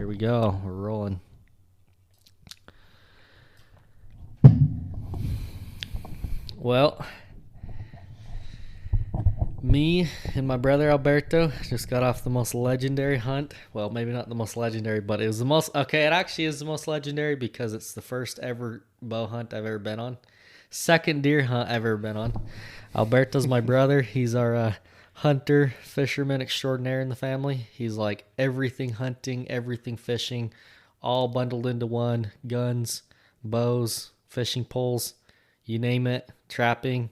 Here we go. We're rolling. Well, me and my brother Alberto just got off the most legendary hunt. Well, maybe not the most legendary, but it was the most... Okay, it actually is the most legendary because it's the first ever bow hunt I've ever been on. Second deer hunt I've ever been on. Alberto's my brother. He's our hunter, fisherman extraordinaire in the family. He's like everything hunting, everything fishing, all bundled into one. Guns, bows, fishing poles, you name it, trapping,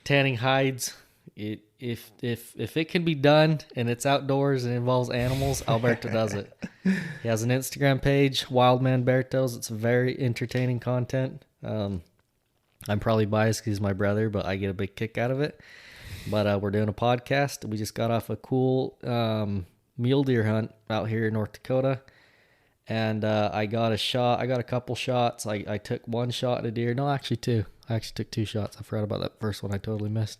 tanning hides. If it can be done and it's outdoors and involves animals, Alberto does it. He has an Instagram page, Wildman Beartoes. It's very entertaining content. I'm probably biased because he's my brother, but I get a big kick out of it. But we're doing a podcast. We just got off a cool mule deer hunt out here in North Dakota. And I got a shot. I got a couple shots. I took one shot at a deer. No, actually two. I actually took two shots. I forgot about that first one. I totally missed.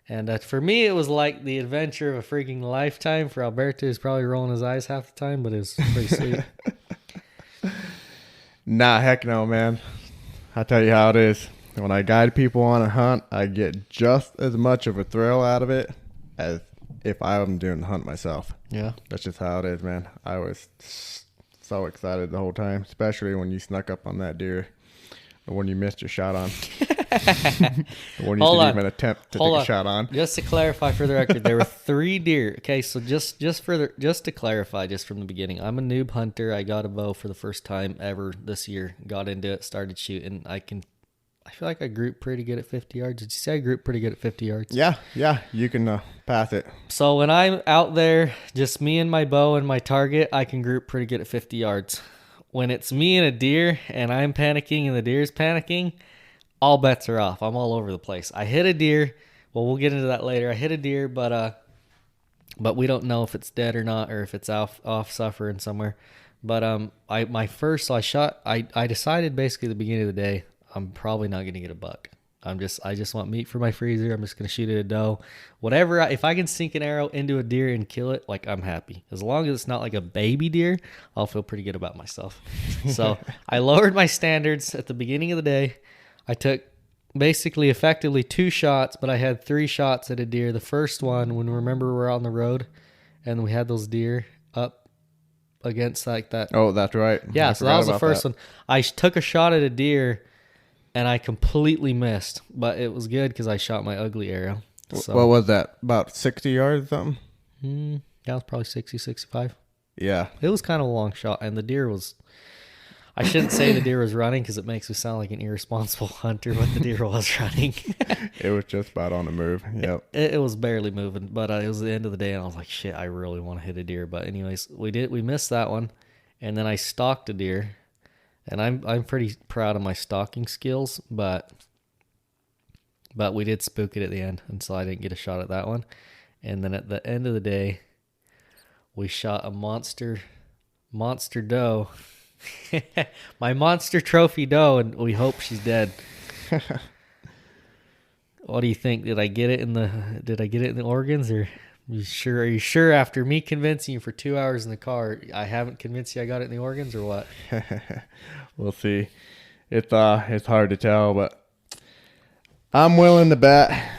And for me, it was like the adventure of a freaking lifetime. For Alberto, he's probably rolling his eyes half the time, but it was pretty sweet. Nah, heck no, man. I'll tell you how it is. When I guide people on a hunt, I get just as much of a thrill out of it as if I was doing the hunt myself. Yeah. That's just how it is, man. I was so excited the whole time, especially when you snuck up on that deer, or when you missed your shot on. When you didn't even attempt to take a shot on. Just to clarify for the record, there were 3 deer. Okay, so just to clarify, just from the beginning, I'm a noob hunter. I got a bow for the first time ever this year. Got into it, started shooting. I feel like I group pretty good at 50 yards. Did you say I group pretty good at 50 yards? Yeah, you can pass it. So when I'm out there, just me and my bow and my target, I can group pretty good at 50 yards. When it's me and a deer and I'm panicking and the deer's panicking, all bets are off. I'm all over the place. I hit a deer. Well, we'll get into that later. I hit a deer, but we don't know if it's dead or not, or if it's off suffering somewhere. But I decided basically at the beginning of the day, I'm probably not going to get a buck. I just want meat for my freezer. I'm just going to shoot at a doe. Whatever. If I can sink an arrow into a deer and kill it, like, I'm happy. As long as it's not like a baby deer, I'll feel pretty good about myself. So I lowered my standards at the beginning of the day. I took basically effectively 2 shots, but I had 3 shots at a deer. The first one, when remember we're on the road and we had those deer up against like that. Oh, that's right. Yeah, so that was the first one. I took a shot at a deer and I completely missed, but it was good because I shot my ugly arrow. So, what was that? About 60 yards or something? Yeah, it was probably 60, 65. Yeah. It was kind of a long shot, and the deer was... I shouldn't say the deer was running because it makes me sound like an irresponsible hunter, but the deer was running. It was just about on the move. Yep. It was barely moving, but it was the end of the day, and I was like, shit, I really want to hit a deer. But anyways, we missed that one, and then I stalked a deer. And I'm pretty proud of my stalking skills, but we did spook it at the end, and so I didn't get a shot at that one. And then at the end of the day, we shot a monster doe, my monster trophy doe, and we hope she's dead. What do you think? Did I get it in the organs, or are you sure after me convincing you for 2 hours in the car, I haven't convinced you I got it in the organs, or what? We'll see. It's hard to tell, but I'm willing to bet.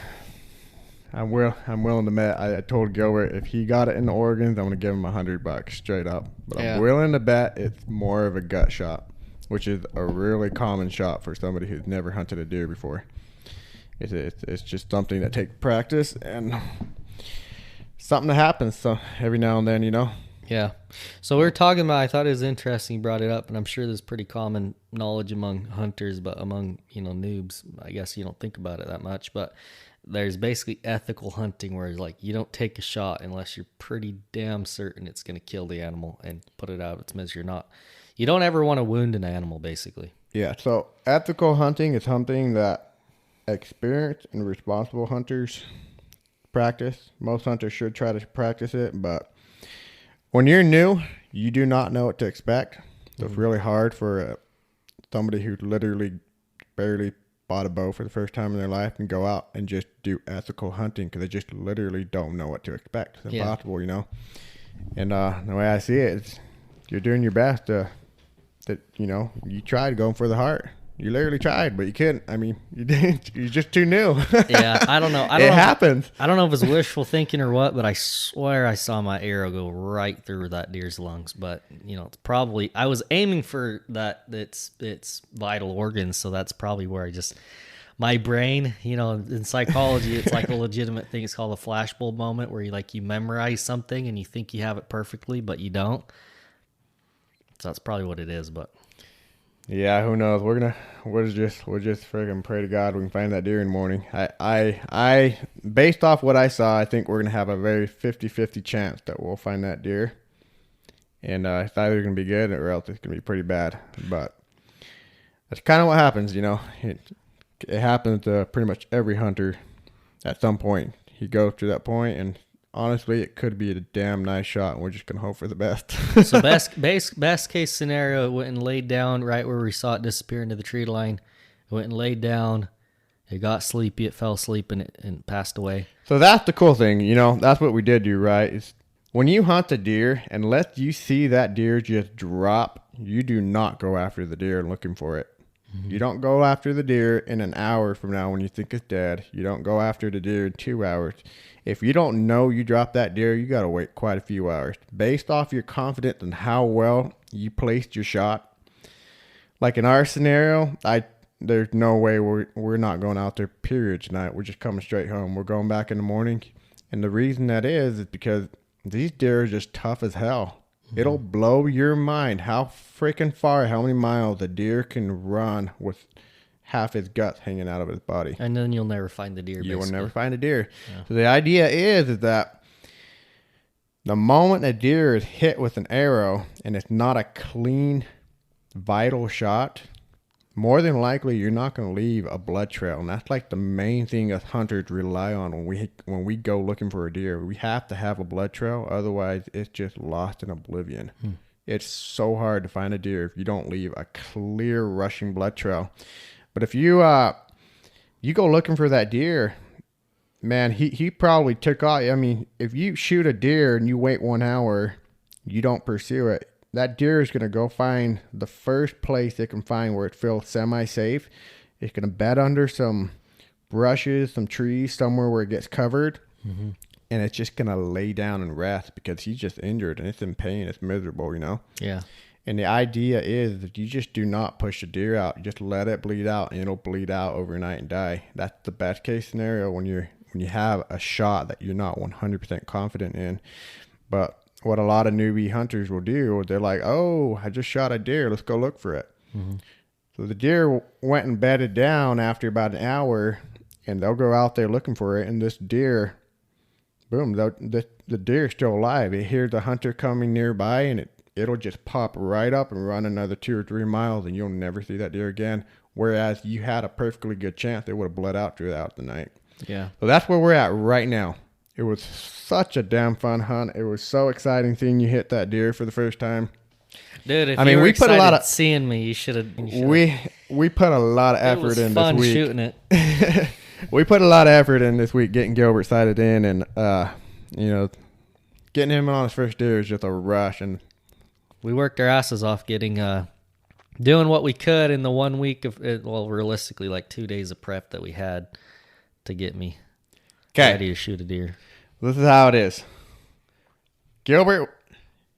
I'm willing to bet. I told Gilbert if he got it in the organs, I'm gonna give him $100 straight up. But yeah. I'm willing to bet it's more of a gut shot, which is a really common shot for somebody who's never hunted a deer before. It's just something that takes practice and something that happens so every now and then, you know. Yeah. So we were talking about, I thought it was interesting you brought it up, and I'm sure there's pretty common knowledge among hunters, but among, noobs, I guess you don't think about it that much, but there's basically ethical hunting where like you don't take a shot unless you're pretty damn certain it's going to kill the animal and put it out of its misery. You don't ever want to wound an animal, basically. Yeah. So ethical hunting is hunting that experienced and responsible hunters practice. Most hunters should try to practice it, but when you're new, you do not know what to expect. So it's really hard for somebody who literally barely bought a bow for the first time in their life and go out and just do ethical hunting because they just literally don't know what to expect. It's impossible, you know. And the way I see it is you're doing your best that you tried going for the heart. You literally tried, but you couldn't. I mean, you didn't. You're just too new. Yeah, I don't know. It happens. I don't know if it's wishful thinking or what, but I swear I saw my arrow go right through that deer's lungs. But it's probably I was aiming for that. It's vital organs, so that's probably where my brain. In psychology, it's like a legitimate thing. It's called a flashbulb moment, where you memorize something and you think you have it perfectly, but you don't. So that's probably what it is, but. Yeah, who knows? We'll just freaking pray to God we can find that deer in the morning. I based off what I saw, I think we're gonna have a very 50-50 chance that we'll find that deer, and it's either gonna be good or else it's gonna be pretty bad. But that's kind of what happens, It happens to pretty much every hunter at some point. You go to that point, and honestly, it could be a damn nice shot, and we're just gonna hope for the best. So best case scenario, it went and laid down right where we saw it disappear into the tree line. It went and laid down. It got sleepy. It fell asleep and passed away. So that's the cool thing, That's what we did do, right? Is when you hunt a deer, unless you see that deer just drop, you do not go after the deer looking for it. Mm-hmm. You don't go after the deer in an hour from now when you think it's dead. You don't go after the deer in 2 hours. If you don't know you dropped that deer, you got to wait quite a few hours. Based off your confidence and how well you placed your shot. Like in our scenario, there's no way we're not going out there, period, tonight. We're just coming straight home. We're going back in the morning. And the reason that is because these deer are just tough as hell. Mm-hmm. It'll blow your mind how freaking far, how many miles a deer can run with half his guts hanging out of his body. And then you'll never find the deer. You will never find a deer. Yeah. So the idea is that the moment a deer is hit with an arrow and it's not a clean, vital shot, more than likely you're not going to leave a blood trail. And that's like the main thing us hunters rely on when we go looking for a deer. We have to have a blood trail. Otherwise, it's just lost in oblivion. It's so hard to find a deer if you don't leave a clear rushing blood trail. But if you go looking for that deer, man, he probably took off. I mean, if you shoot a deer and you wait 1 hour, you don't pursue it, that deer is going to go find the first place it can find where it feels semi-safe. It's going to bed under some brushes, some trees, somewhere where it gets covered. Mm-hmm. And it's just going to lay down and rest because he's just injured and it's in pain. It's miserable, Yeah. And the idea is that you just do not push the deer out. You just let it bleed out, and it'll bleed out overnight and die. That's the best case scenario when you have a shot that you're not 100% confident in. But what a lot of newbie hunters will do, they're like, oh, I just shot a deer. Let's go look for it. Mm-hmm. So the deer went and bedded down after about an hour, and they'll go out there looking for it. And this deer, boom, the deer is still alive. It hears the hunter coming nearby, and it'll just pop right up and run another 2 or 3 miles, and you'll never see that deer again. Whereas you had a perfectly good chance, it would have bled out throughout the night. Yeah. So that's where we're at right now. It was such a damn fun hunt. It was so exciting seeing you hit that deer for the first time. Dude, if you were excited seeing me, you should have. We put a lot of effort in this week. It was fun shooting it. We put a lot of effort in this week getting Gilbert sighted in, and getting him on his first deer is just a rush. And we worked our asses off getting doing what we could in the 1 week of realistically like 2 days of prep that we had to get me ready to shoot a deer. This is how it is. Gilbert,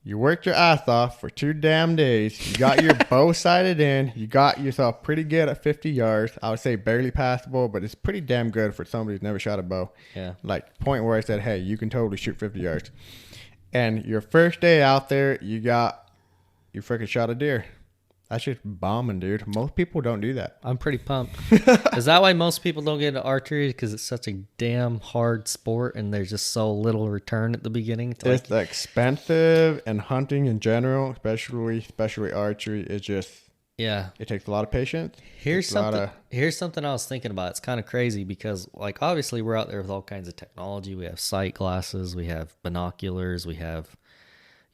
you worked your ass off for 2 damn days. You got your bow sighted in. You got yourself pretty good at 50 yards. I would say barely passable, but it's pretty damn good for somebody who's never shot a bow. Yeah. Like point where I said, hey, you can totally shoot 50 yards. And your first day out there, you freaking shot a deer. That's just bombing, dude. Most people don't do that. I'm pretty pumped. Is that why most people don't get into archery? Because it's such a damn hard sport and there's just so little return at the beginning. It's expensive, and hunting in general, especially archery, is just, yeah, it takes a lot of patience. Here's something I was thinking about. It's kind of crazy because, like, obviously we're out there with all kinds of technology. We have sight glasses, we have binoculars, we have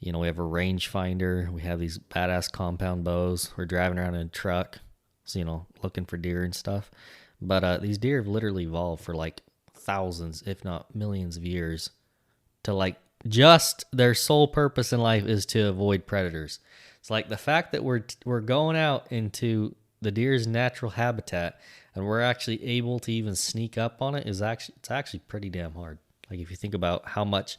a rangefinder. We have these badass compound bows. We're driving around in a truck, so, looking for deer and stuff. But these deer have literally evolved for like thousands, if not millions of years to like just their sole purpose in life is to avoid predators. It's like the fact that we're going out into the deer's natural habitat and we're actually able to even sneak up on it it's actually pretty damn hard. Like if you think about how much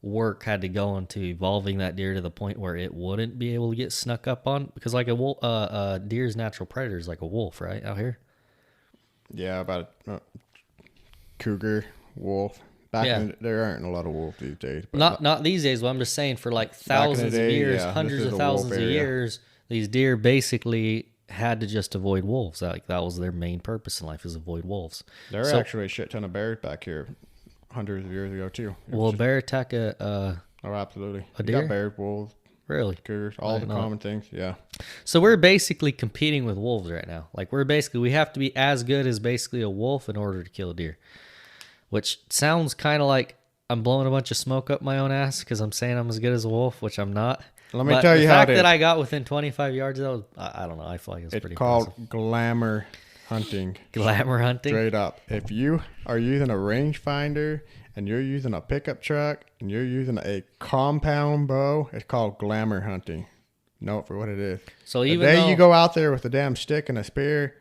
work had to go into evolving that deer to the point where it wouldn't be able to get snuck up on, because like a deer's natural predator is like a wolf, right, out here. Yeah, about a cougar, wolf. There aren't a lot of wolves these days. But not these days. But I'm just saying, for like thousands of years, hundreds of thousands of years, these deer basically had to just avoid wolves. Like that was their main purpose in life, is avoid wolves. There are actually a shit ton of bears back here hundreds of years ago too. Will a bear attack oh, absolutely. A deer? You got bears, wolves, really, cougars, all the common things. Yeah. So we're basically competing with wolves right now. Like we have to be as good as basically a wolf in order to kill a deer. Which sounds kind of like I'm blowing a bunch of smoke up my own ass because I'm saying I'm as good as a wolf, which I'm not. Let me tell you how it is. The fact that I got within 25 yards, I don't know. I feel like it's pretty called impressive. glamour hunting. Glamour hunting? Straight up. If you are using a rangefinder and you're using a pickup truck and you're using a compound bow, it's called glamour hunting. Know it for what it is. So even the day you go out there with a damn stick and a spear,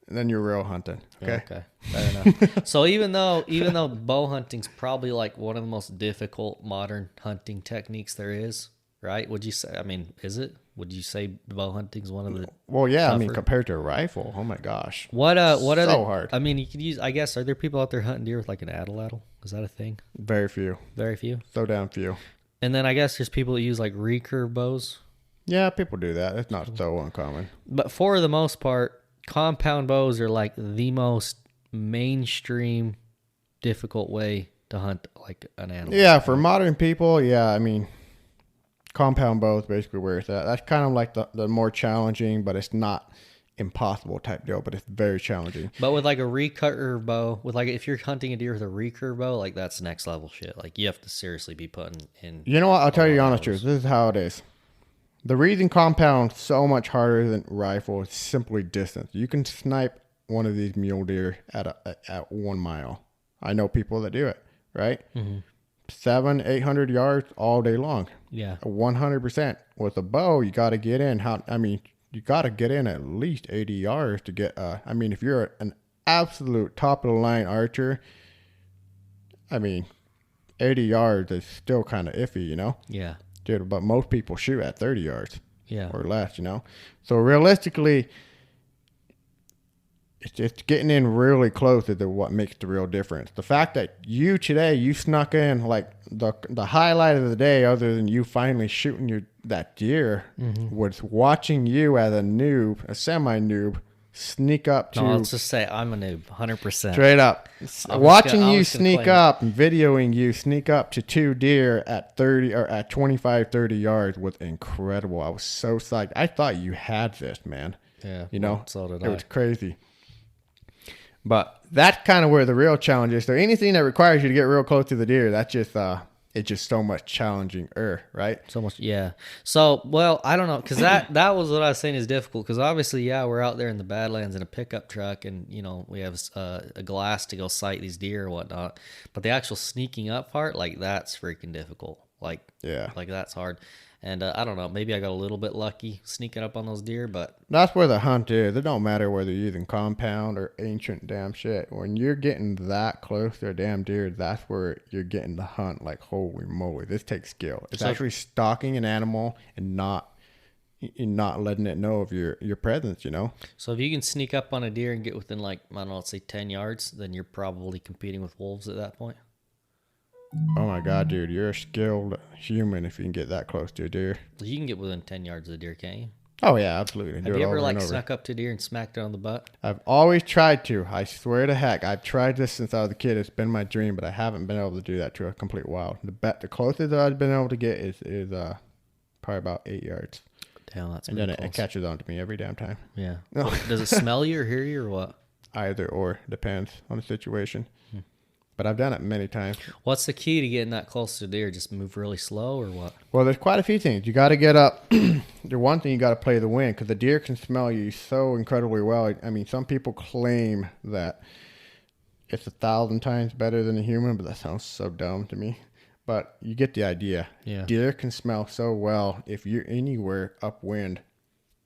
then you're real hunting. Okay. Okay. Fair enough. So even though bow hunting's probably like one of the most difficult modern hunting techniques there is, right? Would you say? I mean, is it? Would you say bow hunting's one of the? Well, yeah. Tougher? I mean, compared to a rifle, oh my gosh. What are so hard? I mean, you could use. I guess, are there people out there hunting deer with like an atlatl? Is that a thing? Very few. Very few. So damn few. And then I guess there's people that use like recurve bows. Yeah, people do that. It's not so uncommon. But for the most part, compound bows are like the most mainstream difficult way to hunt like an animal. Yeah, for modern people, yeah, I mean, compound bow is basically where it's at. That's kind of like the more challenging, but it's not impossible type deal, but it's very challenging. But with like a recurve bow, with like if you're hunting a deer with a recurve bow, like that's next level shit. Like you have to seriously be putting in. You know what? I'll tell you the honest truth. This is how it is. The reason compound's so much harder than rifle is simply distance. You can snipe one of these mule deer at 1 mile. I know people that do it, right? Mm-hmm. 700-800 yards all day long. Yeah. 100%. With a bow, you got to get in. You got to get in at least 80 yards to get. If you're an absolute top of the line archer, 80 yards is still kind of iffy, you know? Yeah. Dude, but most people shoot at 30 yards. Yeah. Or less, you know? So realistically, it's getting in really close to what makes the real difference. The fact that you snuck in, like the highlight of the day, other than you finally shooting that deer, mm-hmm. was watching you as a semi-noob, sneak up to... No, let's just say I'm a noob, 100%. Straight up. Watching you sneak up and videoing you sneak up to 2 deer at 30 or at 25, 30 yards was incredible. I was so psyched. I thought you had this, man. Yeah. You know? So did I. It was crazy. But that's kind of where the real challenge is. So anything that requires you to get real close to the deer, that's just... it's just so much challenging, right? So much, yeah. So, well, I don't know, because that was what I was saying is difficult, because obviously, yeah, we're out there in the badlands in a pickup truck, and, you know, we have a glass to go sight these deer or whatnot, but the actual sneaking up part, like, that's freaking difficult. Like, yeah, like, that's hard. And I don't know, maybe I got a little bit lucky sneaking up on those deer, but... That's where the hunt is. It don't matter whether you're using compound or ancient damn shit. When you're getting that close to a damn deer, that's where you're getting the hunt. Like, holy moly, this takes skill. It's actually stalking an animal and not letting it know of your presence, you know? So if you can sneak up on a deer and get within, like, I don't know, let's say 10 yards, then you're probably competing with wolves at that point. Oh my God, dude, you're a skilled human if you can get that close to a deer. You can get within 10 yards of a deer, can't you? Oh yeah, absolutely. Have you ever like snuck up to a deer and smacked it on the butt? I've always tried to. I swear to heck, I've tried this since I was a kid. It's been my dream, but I haven't been able to do that to a complete wild. The closest that I've been able to get is probably about 8 yards. Damn, that's and then it catches on to me every damn time. Yeah. Does it smell you or hear you or what? Either or, depends on the situation. But I've done it many times. What's the key to getting that close to deer? Just move really slow or what? Well, there's quite a few things. You got to get up. The one thing you got to play the wind, because the deer can smell you so incredibly well. I mean, some people claim that it's 1,000 times better than a human, but that sounds so dumb to me. But you get the idea. Yeah. Deer can smell so well. If you're anywhere upwind,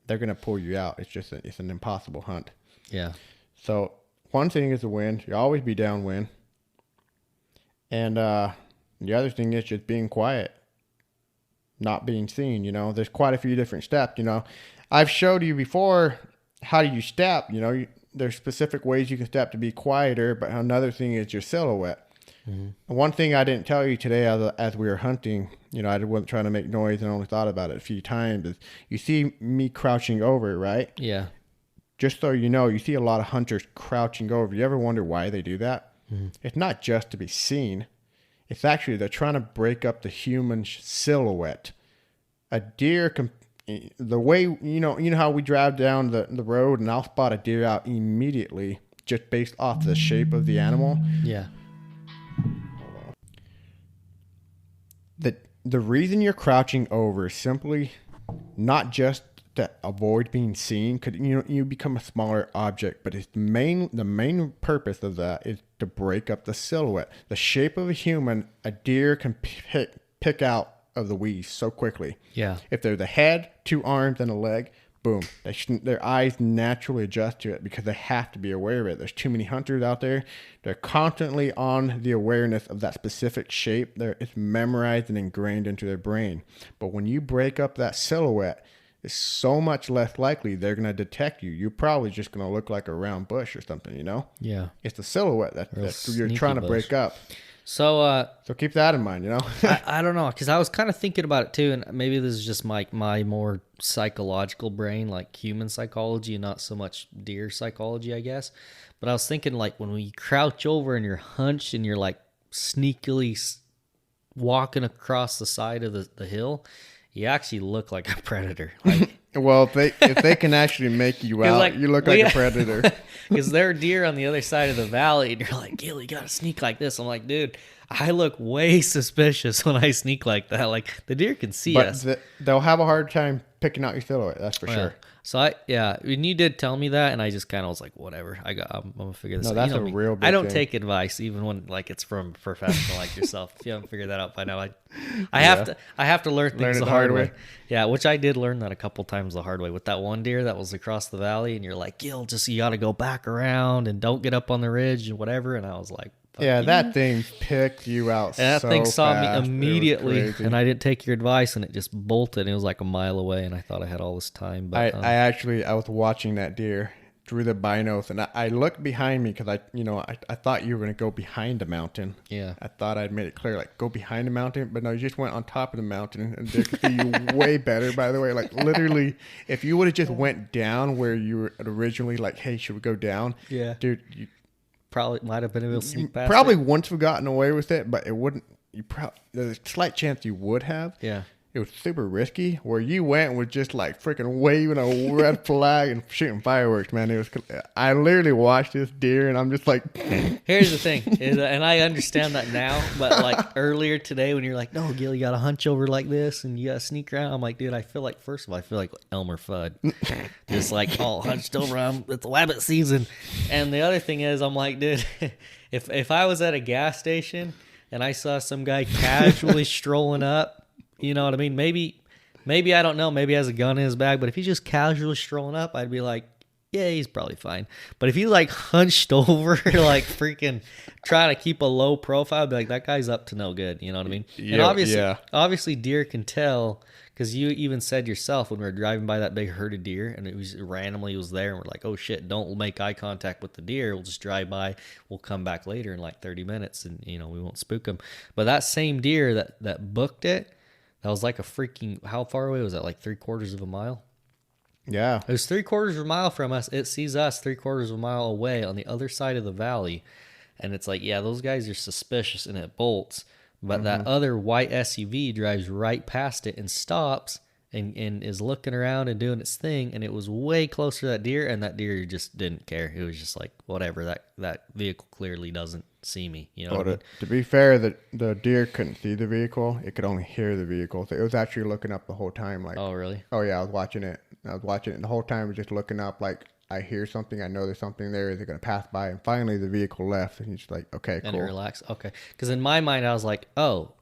they're going to pull you out. It's just it's an impossible hunt. Yeah. So one thing is the wind. You always be downwind. And the other thing is just being quiet, not being seen. You know, there's quite a few different steps. You know, I've showed you before how do you step. You know, there's specific ways you can step to be quieter. But another thing is your silhouette. Mm-hmm. One thing I didn't tell you today as we were hunting, you know, I wasn't trying to make noise and only thought about it a few times, is you see me crouching over, right? Yeah. Just so you know, you see a lot of hunters crouching over. You ever wonder why they do that? Mm-hmm. It's not just to be seen. It's actually they're trying to break up the human silhouette. A deer can, the way, you know how we drive down the road and I'll spot a deer out immediately just based off the shape of the animal. Yeah. The reason you're crouching over is simply not just to avoid being seen, because you become a smaller object, but it's the main purpose of that is to break up the silhouette. The shape of a human, a deer can pick out of the weeds so quickly. Yeah. If they're the head, 2 arms, and a leg, boom, their eyes naturally adjust to it because they have to be aware of it. There's too many hunters out there. They're constantly on the awareness of that specific shape. It's memorized and ingrained into their brain. But when you break up that silhouette, it's so much less likely they're going to detect you. You're probably just going to look like a round bush or something, you know? Yeah. It's the silhouette that you're trying to break up. So keep that in mind, you know? I don't know, because I was kind of thinking about it too, and maybe this is just my more psychological brain, like human psychology, and not so much deer psychology, I guess. But I was thinking, like, when we crouch over and you're hunched and you're like sneakily walking across the side of the hill, you actually look like a predator. Like, well, if they can actually make you out, like, you look like a predator. Because there are deer on the other side of the valley, and you're like, Gil, you gotta sneak like this. I'm like, dude, I look way suspicious when I sneak like that. Like, the deer can see us. They'll have a hard time picking out your silhouette, that's for sure. So when you did tell me that, and I just kind of was like, whatever. I'm gonna figure this out. No, that's a real big I don't thing. take advice, even when like it's from a professional like yourself. If you haven't figured that out by now, I have to learn things the hard way. Yeah, which I did learn that a couple times the hard way with that one deer that was across the valley, and you're like, Gil, you got to go back around and don't get up on the ridge and whatever. And I was like, yeah, that thing picked you out. And that thing saw fast. me immediately, and I didn't take your advice, and it just bolted. And it was like a mile away, and I thought I had all this time. But I was watching that deer through the binos, and I looked behind me because I thought you were going to go behind the mountain. Yeah, I thought I'd made it clear, like, go behind the mountain, but no, you just went on top of the mountain, and they could see you way better. By the way, like, literally, if you would have just went down where you were originally, like, hey, should we go down? Yeah, dude. Probably might have been able to sneak past. Probably wouldn't have gotten away with it, but it wouldn't. There's a slight chance you would have. Yeah. It was super risky. Where you went was just like freaking waving a red flag and shooting fireworks, man. I literally watched this deer, and I'm just like. Here's the thing, and I understand that now, but like earlier today when you're like, no, Gil, you got to hunch over like this, and you got to sneak around. I'm like, dude, I feel like, first of all, I feel like Elmer Fudd, just like all hunched over. It's wabbit season, and the other thing is, I'm like, dude, if I was at a gas station and I saw some guy casually strolling up. You know what I mean? Maybe I don't know. Maybe he has a gun in his bag. But if he's just casually strolling up, I'd be like, yeah, he's probably fine. But if he's like hunched over, like freaking trying to keep a low profile, I'd be like, that guy's up to no good. You know what I mean? Yeah, and obviously deer can tell, because you even said yourself when we were driving by that big herd of deer, and it was randomly was there, and we're like, oh shit, don't make eye contact with the deer. We'll just drive by. We'll come back later in like 30 minutes, and we won't spook them. But that same deer that booked it. That was like a freaking, how far away was that? Like 3/4 of a mile? Yeah. It was 3/4 of a mile from us. It sees us 3/4 of a mile away on the other side of the valley. And it's like, yeah, those guys are suspicious, and it bolts. But that other white SUV drives right past it and stops and is looking around and doing its thing. And it was way closer to that deer, and that deer just didn't care. It was just like, whatever, that vehicle clearly doesn't see me. You know what I mean? To be fair, the deer couldn't see the vehicle. It could only hear the vehicle. So it was actually looking up the whole time. Like, oh, really? Oh, yeah, I was watching it. And the whole time I was just looking up, like, I hear something. I know there's something there. Is it going to pass by? And finally the vehicle left. And he's like, okay, cool. And it relaxed. Okay. Because in my mind, I was like, oh,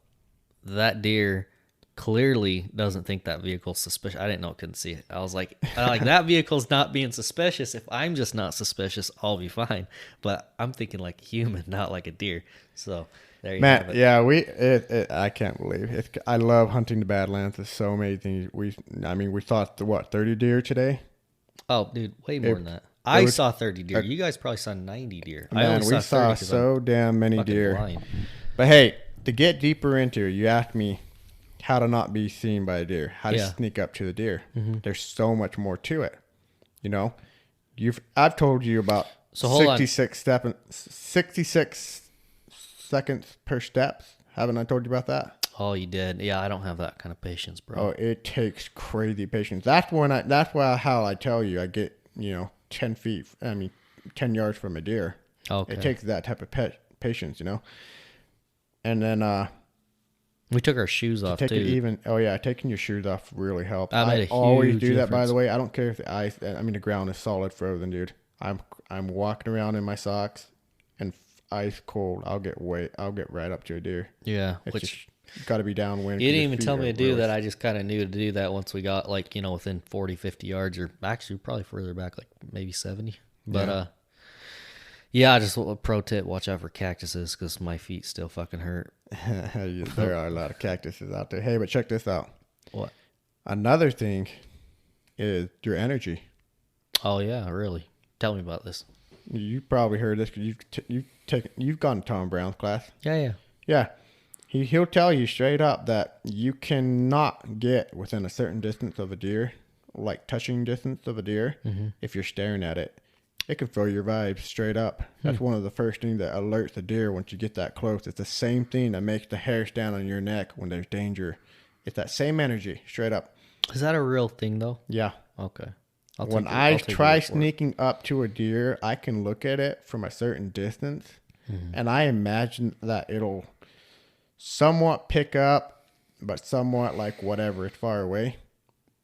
that deer clearly doesn't think that vehicle's suspicious. I didn't know it couldn't see it. I was like, that vehicle's not being suspicious. If I'm just not suspicious, I'll be fine. But I'm thinking like a human, not like a deer. So there you have it. Yeah, I can't believe it. I love hunting the Badlands. There's so many things. We saw 30 deer today. Oh, dude, way more than that. I saw 30 deer. You guys probably saw 90 deer. Man, we saw so damn many deer. Blind. But hey, to get deeper into it, you asked me how to not be seen by a deer, how to sneak up to the deer. Mm-hmm. There's so much more to it. You know, I've told you about 66 seconds per steps. Haven't I told you about that? Oh, you did. Yeah, I don't have that kind of patience, bro. Oh, it takes crazy patience. That's how I tell you I get, 10 yards from a deer. Okay. It takes that type of patience, And then we took our shoes off too. Taking your shoes off really helps. I always do that, by the way. I don't care if the ground is solid frozen, dude. I'm walking around in my socks and ice cold. I'll get right up to a deer. Yeah, it's just got to be downwind. You didn't even tell me to do that. I just kind of knew to do that once we got within 40, 50 yards, or actually probably further back, like maybe 70. But just a pro tip: watch out for cactuses because my feet still fucking hurt. There are a lot of cactuses out there. Hey, but check this out. What? Another thing is your energy. Oh yeah, really? Tell me about this. You probably heard this because you've gone to Tom Brown's class. Yeah. He'll tell you straight up that you cannot get within a certain distance of a deer, like touching distance of a deer, if you're staring at it. It can throw your vibes straight up. That's one of the first things that alerts the deer once you get that close. It's the same thing that makes the hair stand on your neck when there's danger. It's that same energy, straight up. Is that a real thing, though? Yeah. Okay. When I try sneaking up to a deer, I can look at it from a certain distance, and I imagine that it'll somewhat pick up, but somewhat like whatever, it's far away.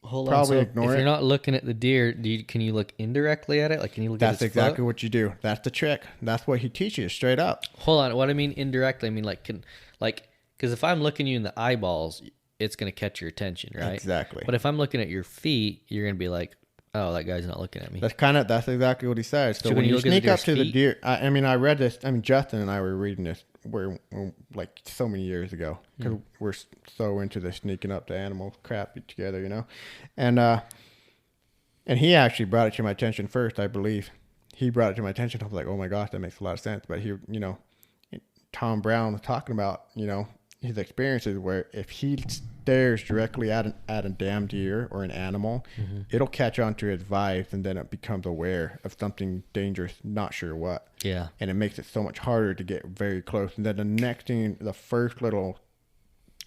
Hold on. Probably ignore it. If you're not looking at the deer, can you look indirectly at it? Like, can you look at its exactly foot? What you do. That's the trick. That's what he teaches straight up. Hold on. What I mean indirectly, I mean because if I'm looking you in the eyeballs, it's going to catch your attention, right? Exactly. But if I'm looking at your feet, you're going to be like, oh, that guy's not looking at me. That's exactly what he says. So when you sneak up to the deer, I read this. Justin and I were reading this like so many years ago because we're so into the sneaking up to animal crap together, and he actually brought it to my attention first. I believe he brought it to my attention. I was like, oh my gosh, that makes a lot of sense. But he, Tom Brown was talking about, his experiences where if he stares directly at a damn deer or an animal, it'll catch onto his vibes, and then it becomes aware of something dangerous, not sure what. Yeah. And it makes it so much harder to get very close. And then the next thing, the first little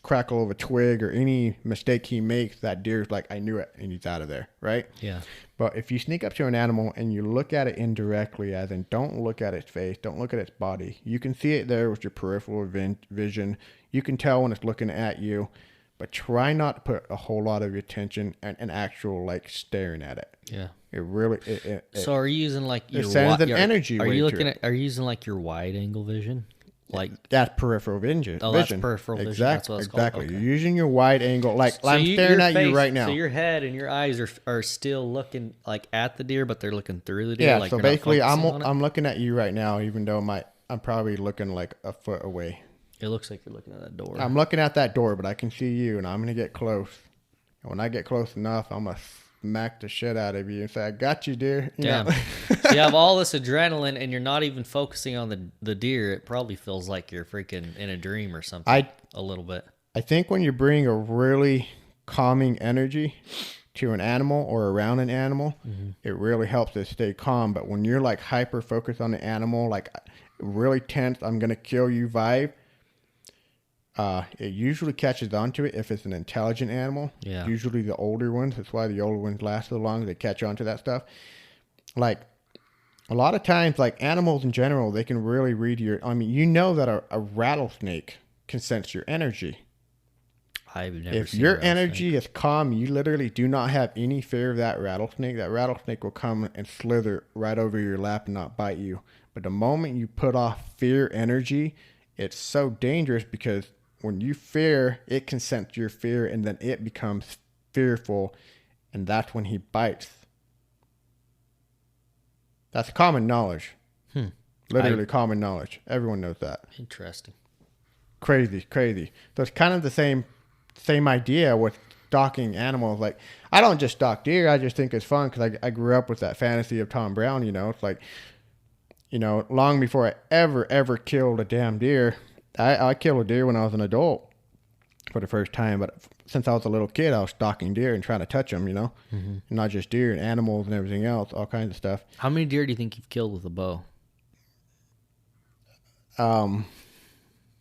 crackle of a twig or any mistake he makes, that deer's like, I knew it, and he's out of there, right? Yeah. But if you sneak up to an animal and you look at it indirectly, as in don't look at its face, don't look at its body, you can see it there with your peripheral vision. You can tell when it's looking at you, but try not to put a whole lot of your attention and actual staring at it. Yeah. It really. So are you using your sends an energy? Are you looking at? Are you using your wide angle vision? That's peripheral vision. Oh, that's peripheral vision. Exactly. That's what it's called. Okay. You're using your wide angle. I'm staring at you right now. So your head and your eyes are still looking at the deer, but they're looking through the deer. Yeah. So basically, I'm looking at you right now, even though I'm probably looking like a foot away. It looks like you're looking at that door. I'm looking at that door, but I can see you, and I'm gonna get close. And when I get close enough, I'm gonna smack the shit out of you and say, I got you, deer. Damn. So you have all this adrenaline and you're not even focusing on the deer. It probably feels like you're freaking in a dream or something. A little bit. I think when you bring a really calming energy to an animal or around an animal, it really helps it stay calm. But when you're hyper focused on the animal, really tense, I'm going to kill you vibe, it usually catches onto it if it's an intelligent animal. Yeah. Usually the older ones. That's why the older ones last so long. They catch onto that stuff. A lot of times, animals in general, they can really read your. That a rattlesnake can sense your energy. I've never. If your energy is calm, you literally do not have any fear of that rattlesnake. That rattlesnake will come and slither right over your lap and not bite you. But the moment you put off fear energy, it's so dangerous because when you fear, it can sense your fear, and then it becomes fearful, and that's when he bites. That's common knowledge. Literally common knowledge. Everyone knows that. Interesting. Crazy. So it's kind of the same idea with stalking animals. Like, I don't just stalk deer. I just think it's fun because I grew up with that fantasy of Tom Brown. It's like, long before I ever killed a damn deer. I killed a deer when I was an adult for the first time, but since I was a little kid, I was stalking deer and trying to touch them, and not just deer and animals and everything else, all kinds of stuff. How many deer do you think you've killed with a bow?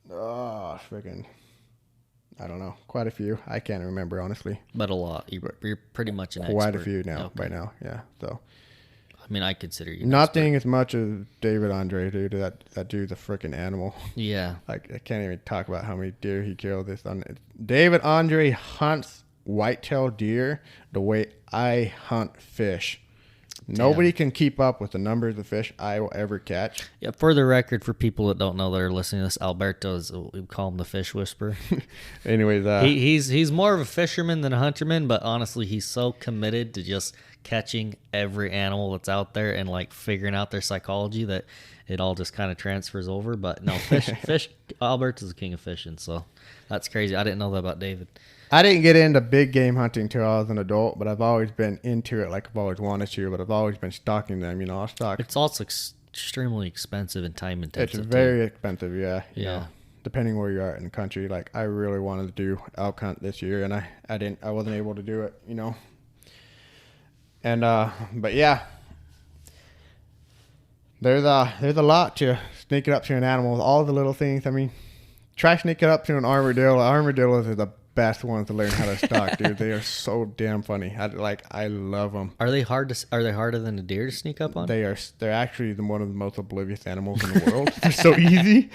Freaking, I don't know, quite a few. I can't remember, honestly. But a lot. You're pretty much an expert. Quite a few now, by now, yeah. So, I mean, I consider you nothing as much as David Andre, dude. That dude's a freaking animal. Yeah. Like, I can't even talk about how many deer he killed. David Andre hunts whitetail deer the way I hunt fish. Nobody can keep up with the numbers of fish I will ever catch. Yeah, for the record, for people that don't know that are listening to this, Alberto is, we call him the fish whisperer. Anyways, he's more of a fisherman than a hunterman, but honestly, he's so committed to just catching every animal that's out there and like figuring out their psychology that it all just kind of transfers over. But no, fish. Alberto's the king of fishing, so that's crazy. I didn't know that about David. I didn't get into big game hunting till I was an adult, but I've always been into it. Like, I've always wanted to, but I've always been stalking them. I'll stalk. It's also extremely expensive and time intensive. It's very expensive, yeah. Yeah. Depending where you are in the country. Like, I really wanted to do elk hunt this year, and I wasn't able to do it. And but yeah, there's a lot to sneaking up to an animal. All the little things. I mean, try sneaking up to an armadillo. Armadillos are the best ones to learn how to stalk, dude. They are so damn funny. I love them. Are they harder than a deer to sneak up on? They're actually one of the most oblivious animals in the world. They're so easy.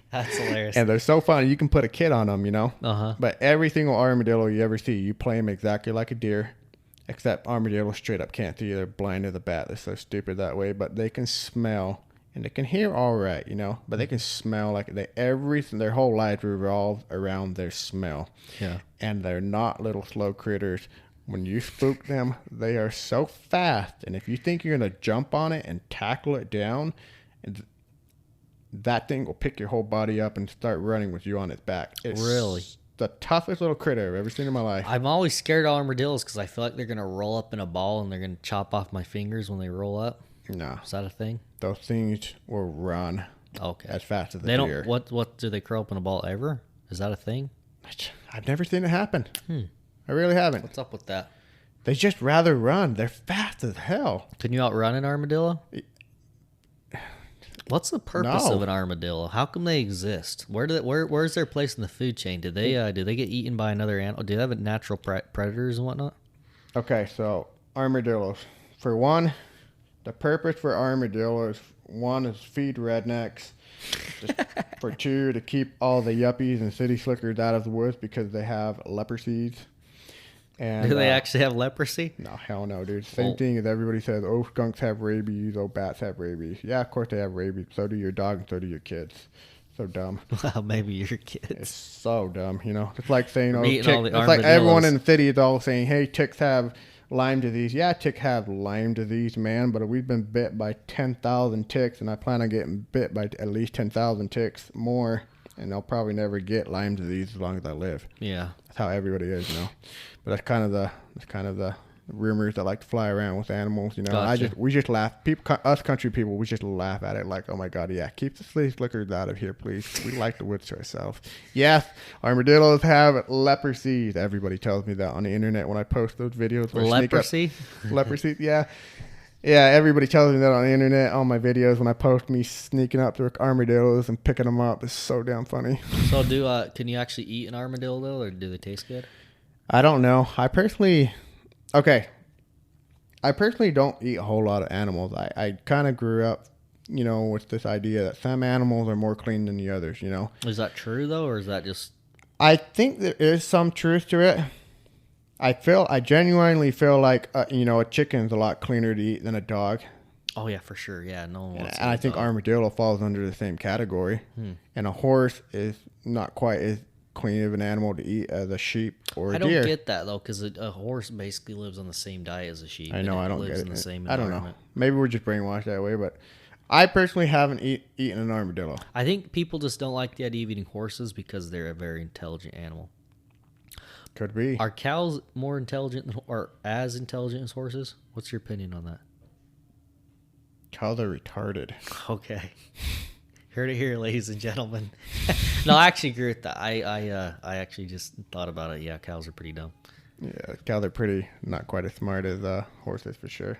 That's hilarious. And they're so funny. You can put a kid on them, Uh-huh. But every single armadillo you ever see, you play them exactly like a deer, except armadillos straight up can't see. They're blind to the bat. They're so stupid that way. But they can smell. And they can hear all right, but they can smell like their whole life revolves around their smell. Yeah. And they're not little slow critters. When you spook them, they are so fast. And if you think you're going to jump on it and tackle it down, that thing will pick your whole body up and start running with you on its back. It's really the toughest little critter I've ever seen in my life. I'm always scared of armadillos because I feel like they're going to roll up in a ball and they're going to chop off my fingers when they roll up. No. Is that a thing? Those things will run as fast as they deer. What do they curl up in a ball ever? Is that a thing? I've never seen it happen. I really haven't. What's up with that? They just rather run. They're fast as hell. Can you outrun an armadillo? What's the purpose of an armadillo? How come they exist? Where's their place in the food chain? Do they get eaten by another animal? Do they have natural predators and whatnot? Okay, so armadillos. For one, the purpose for armadillos, one is feed rednecks. For two, to keep all the yuppies and city slickers out of the woods because they have leprosies. And, do they actually have leprosy? No, hell no, dude. Same thing as everybody says, oh, skunks have rabies, oh, bats have rabies. Yeah, of course they have rabies. So do your dog and so do your kids. So dumb. Well, maybe your kids. It's so dumb, It's like saying, it's like everyone in the city is all saying, hey, ticks have Lyme disease. Yeah, ticks have Lyme disease, man, but we've been bit by 10,000 ticks, and I plan on getting bit by at least 10,000 ticks more, and I'll probably never get Lyme disease as long as I live. Yeah. That's how everybody is, But that's kind of the rumors that like to fly around with animals, Gotcha. We just laugh. Us country people, we just laugh at it like, oh my God, yeah, keep the flea flickers out of here, please. We like the woods to ourselves. Yes, armadillos have leprosy. Everybody tells me that on the internet when I post those videos. Leprosy? Leprosy, yeah. Yeah, everybody tells me that on the internet, on my videos, when I post me sneaking up to armadillos and picking them up. It's so damn funny. So can you actually eat an armadillo, though, or do they taste good? I don't know. I personally don't eat a whole lot of animals. I kind of grew up, with this idea that some animals are more clean than the others, Is that true, though, or is that just... I think there is some truth to it. I genuinely feel like, a chicken's a lot cleaner to eat than a dog. Oh yeah, for sure. Yeah, no one wants. And I think armadillo falls under the same category. And a horse is not quite as clean of an animal to eat as a sheep or a deer. I don't get that though, because a horse basically lives on the same diet as a sheep. I know. I don't lives get in it. the same I don't know. environment. Maybe we're just brainwashed that way, but I personally haven't eaten an armadillo. I think people just don't like the idea of eating horses because they're a very intelligent animal. Could be. Are cows more intelligent than, or as intelligent as horses? What's your opinion on that? Cows are retarded. Okay. Heard it here, ladies and gentlemen. No, I actually agree with that. I actually just thought about it. Yeah, cows are pretty dumb. Yeah, cows are pretty not quite as smart as horses for sure.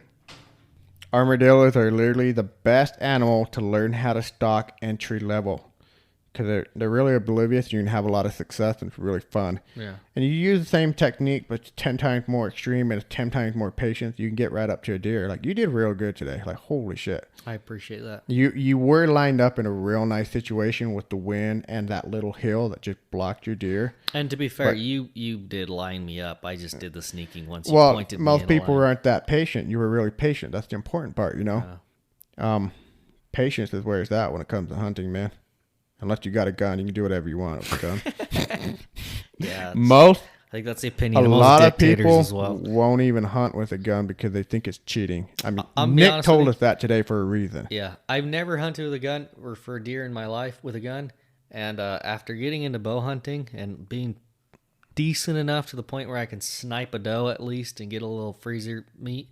Armadillos are literally the best animal to learn how to stalk entry level. Because they're really oblivious. You can have a lot of success and it's really fun. Yeah. And you use the same technique, but it's 10 times more extreme and it's 10 times more patience. You can get right up to a deer. Like, you did real good today. Like, holy shit. I appreciate that. You were lined up in a real nice situation with the wind and that little hill that just blocked your deer. And to be fair, you did line me up. I just did the sneaking once you Well, pointed me most in people a line. aren't that patient. You were really patient. That's the important part, you know? Patience is where it's at when it comes to hunting, man. Unless you got a gun, you can do whatever you want with a gun. Yeah. I think that's the opinion a of most lot of dictators people as well. won't even hunt with a gun because they think it's cheating. I mean, I'll be Nick honest told with us that today for a reason. Yeah. I've never hunted with a gun or for a deer in my life with a gun. And after getting into bow hunting and being decent enough to the point where I can snipe a doe at least and get a little freezer meat,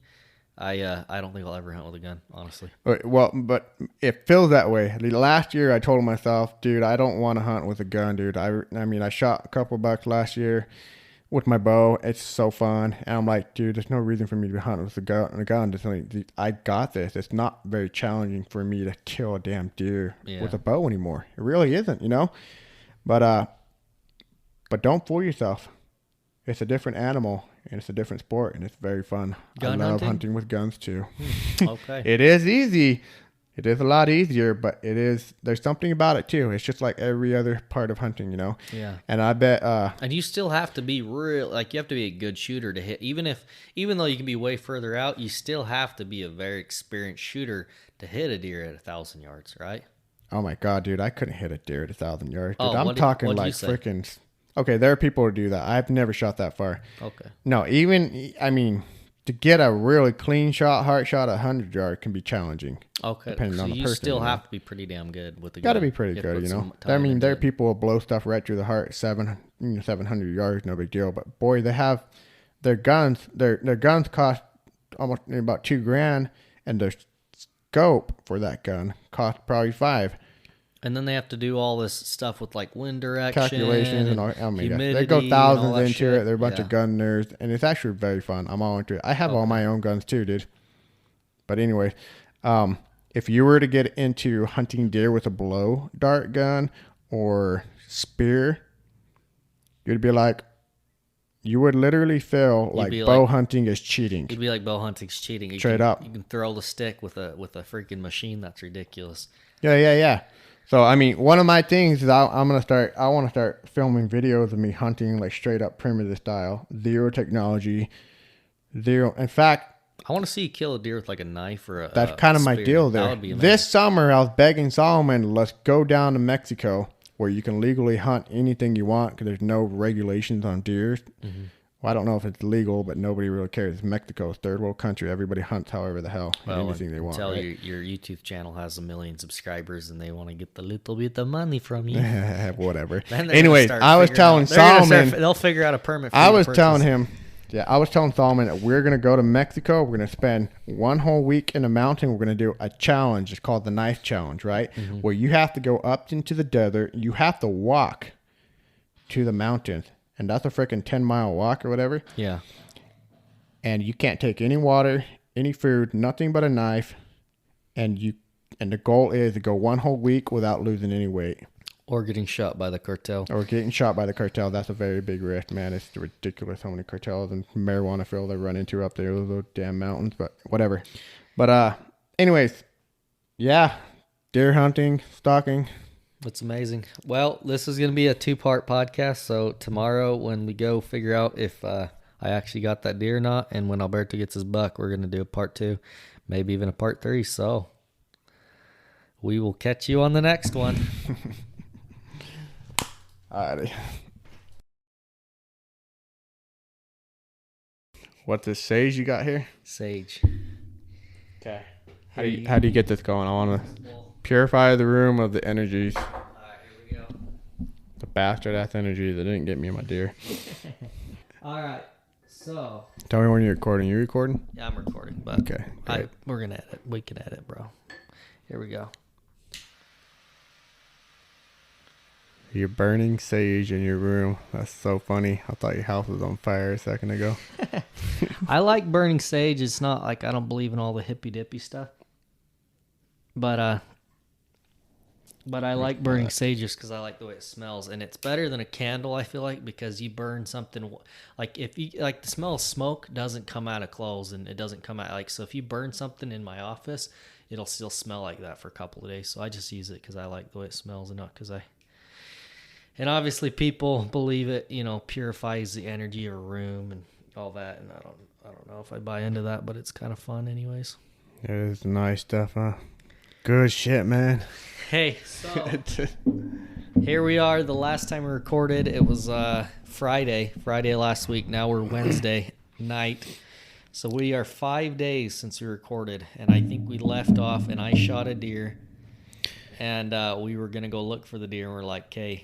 I don't think I'll ever hunt with a gun, honestly. Well, but it feels that way. Last year, I told myself, dude, I don't want to hunt with a gun, dude. I mean, I shot a couple bucks last year with my bow. It's so fun. And I'm like, dude, there's no reason for me to hunt with a gun. Just like, I got this. It's not very challenging for me to kill a damn deer with a bow anymore. It really isn't, you know? But don't fool yourself. It's a different animal. And it's a different sport, and it's very fun. I love hunting with guns, too. Okay. It is easy. It is a lot easier, but there's something about it, too. It's just like every other part of hunting, you know? Yeah. And I bet... and you still have to be you have to be a good shooter to hit. Even though you can be way further out, you still have to be a very experienced shooter to hit a deer at 1,000 yards, right? Oh, my God, dude. I couldn't hit a deer at 1,000 yards. Dude, Oh, I'm talking like freaking... Okay, there are people who do that. I've never shot that far. Okay. No, to get a really clean shot, heart shot at 100 yards can be challenging. Okay. Depending on the person. You still have to be pretty damn good with the gun. Got to be pretty good, you know. I mean, there are people who blow stuff right through the heart, 700 yards, no big deal. But boy, they have their guns. Their guns cost almost about $2,000, and their scope for that gun cost probably $5,000. And then they have to do all this stuff with like wind direction, calculations and all. I mean, humidity, they go thousands into shit. it. They're a bunch of gun nerds, and it's actually very fun. I'm all into it. I have all my own guns too, dude. But anyway, if you were to get into hunting deer with a blow dart gun or spear, you'd be like, you would literally feel like bow hunting is cheating. You'd be like bow hunting's cheating. Straight up. You can throw the stick with a freaking machine. That's ridiculous. Yeah. So, I mean, one of my things is I want to start filming videos of me hunting like straight up primitive style, zero technology, zero. In fact, I want to see you kill a deer with like a knife or that's kind of my deal there. That would be amazing. This summer, I was begging Solomon, let's go down to Mexico where you can legally hunt anything you want because there's no regulations on deer. Mm-hmm. Well, I don't know if it's legal, but nobody really cares. It's Mexico, it's third world country. Everybody hunts however the hell, anything they want. Tell right? your YouTube channel has 1 million subscribers and they want to get the little bit of money from you. Whatever. Anyway, I was telling Solomon. They'll figure out a permit for I was telling Solomon that we're going to go to Mexico. We're going to spend 1 whole week in a mountain. We're going to do a challenge. It's called the Knife Challenge, right? Mm-hmm. Where you have to go up into the desert. You have to walk to the mountains. And that's a freaking 10-mile walk or whatever. Yeah. And you can't take any water, any food, nothing but a knife. And the goal is to go 1 whole week without losing any weight. Or getting shot by the cartel. That's a very big risk, man. It's ridiculous how many cartels and marijuana fields I run into up there, those damn mountains, but whatever. But anyways, yeah, deer hunting, stalking. That's amazing. Well, this is going to be a 2-part podcast. So tomorrow when we go figure out if I actually got that deer or not. And when Alberto gets his buck, we're going to do a part 2, maybe even a part 3. So we will catch you on the next one. Alrighty. What's this sage you got here? Sage. Okay. How do you get this going? I want to purify the room of the energies. All right, here we go. The bastard ass energy that didn't get me my deer. All right, so. Tell me when you're recording. You recording? Yeah, I'm recording, but okay. Great. We're gonna edit. We can edit, bro. Here we go. You're burning sage in your room. That's so funny. I thought your house was on fire a second ago. I like burning sage. It's not like I don't believe in all the hippy dippy stuff. But I like burning sage just because I like the way it smells, and it's better than a candle. I feel like, because you burn something like, if you like, the smell of smoke doesn't come out of clothes, and it doesn't come out like, so if you burn something in my office, it'll still smell like that for a couple of days. So I just use it because I like the way it smells, and not because and obviously people believe it, purifies the energy of a room and all that, and I don't know if I buy into that, but it's kind of fun anyways. It is nice stuff, huh? Good shit, man. Hey, so here we are. The last time we recorded, it was Friday last week. Now we're Wednesday night. So we are 5 days since we recorded, and I think we left off, and I shot a deer, and we were going to go look for the deer, and we're like, okay,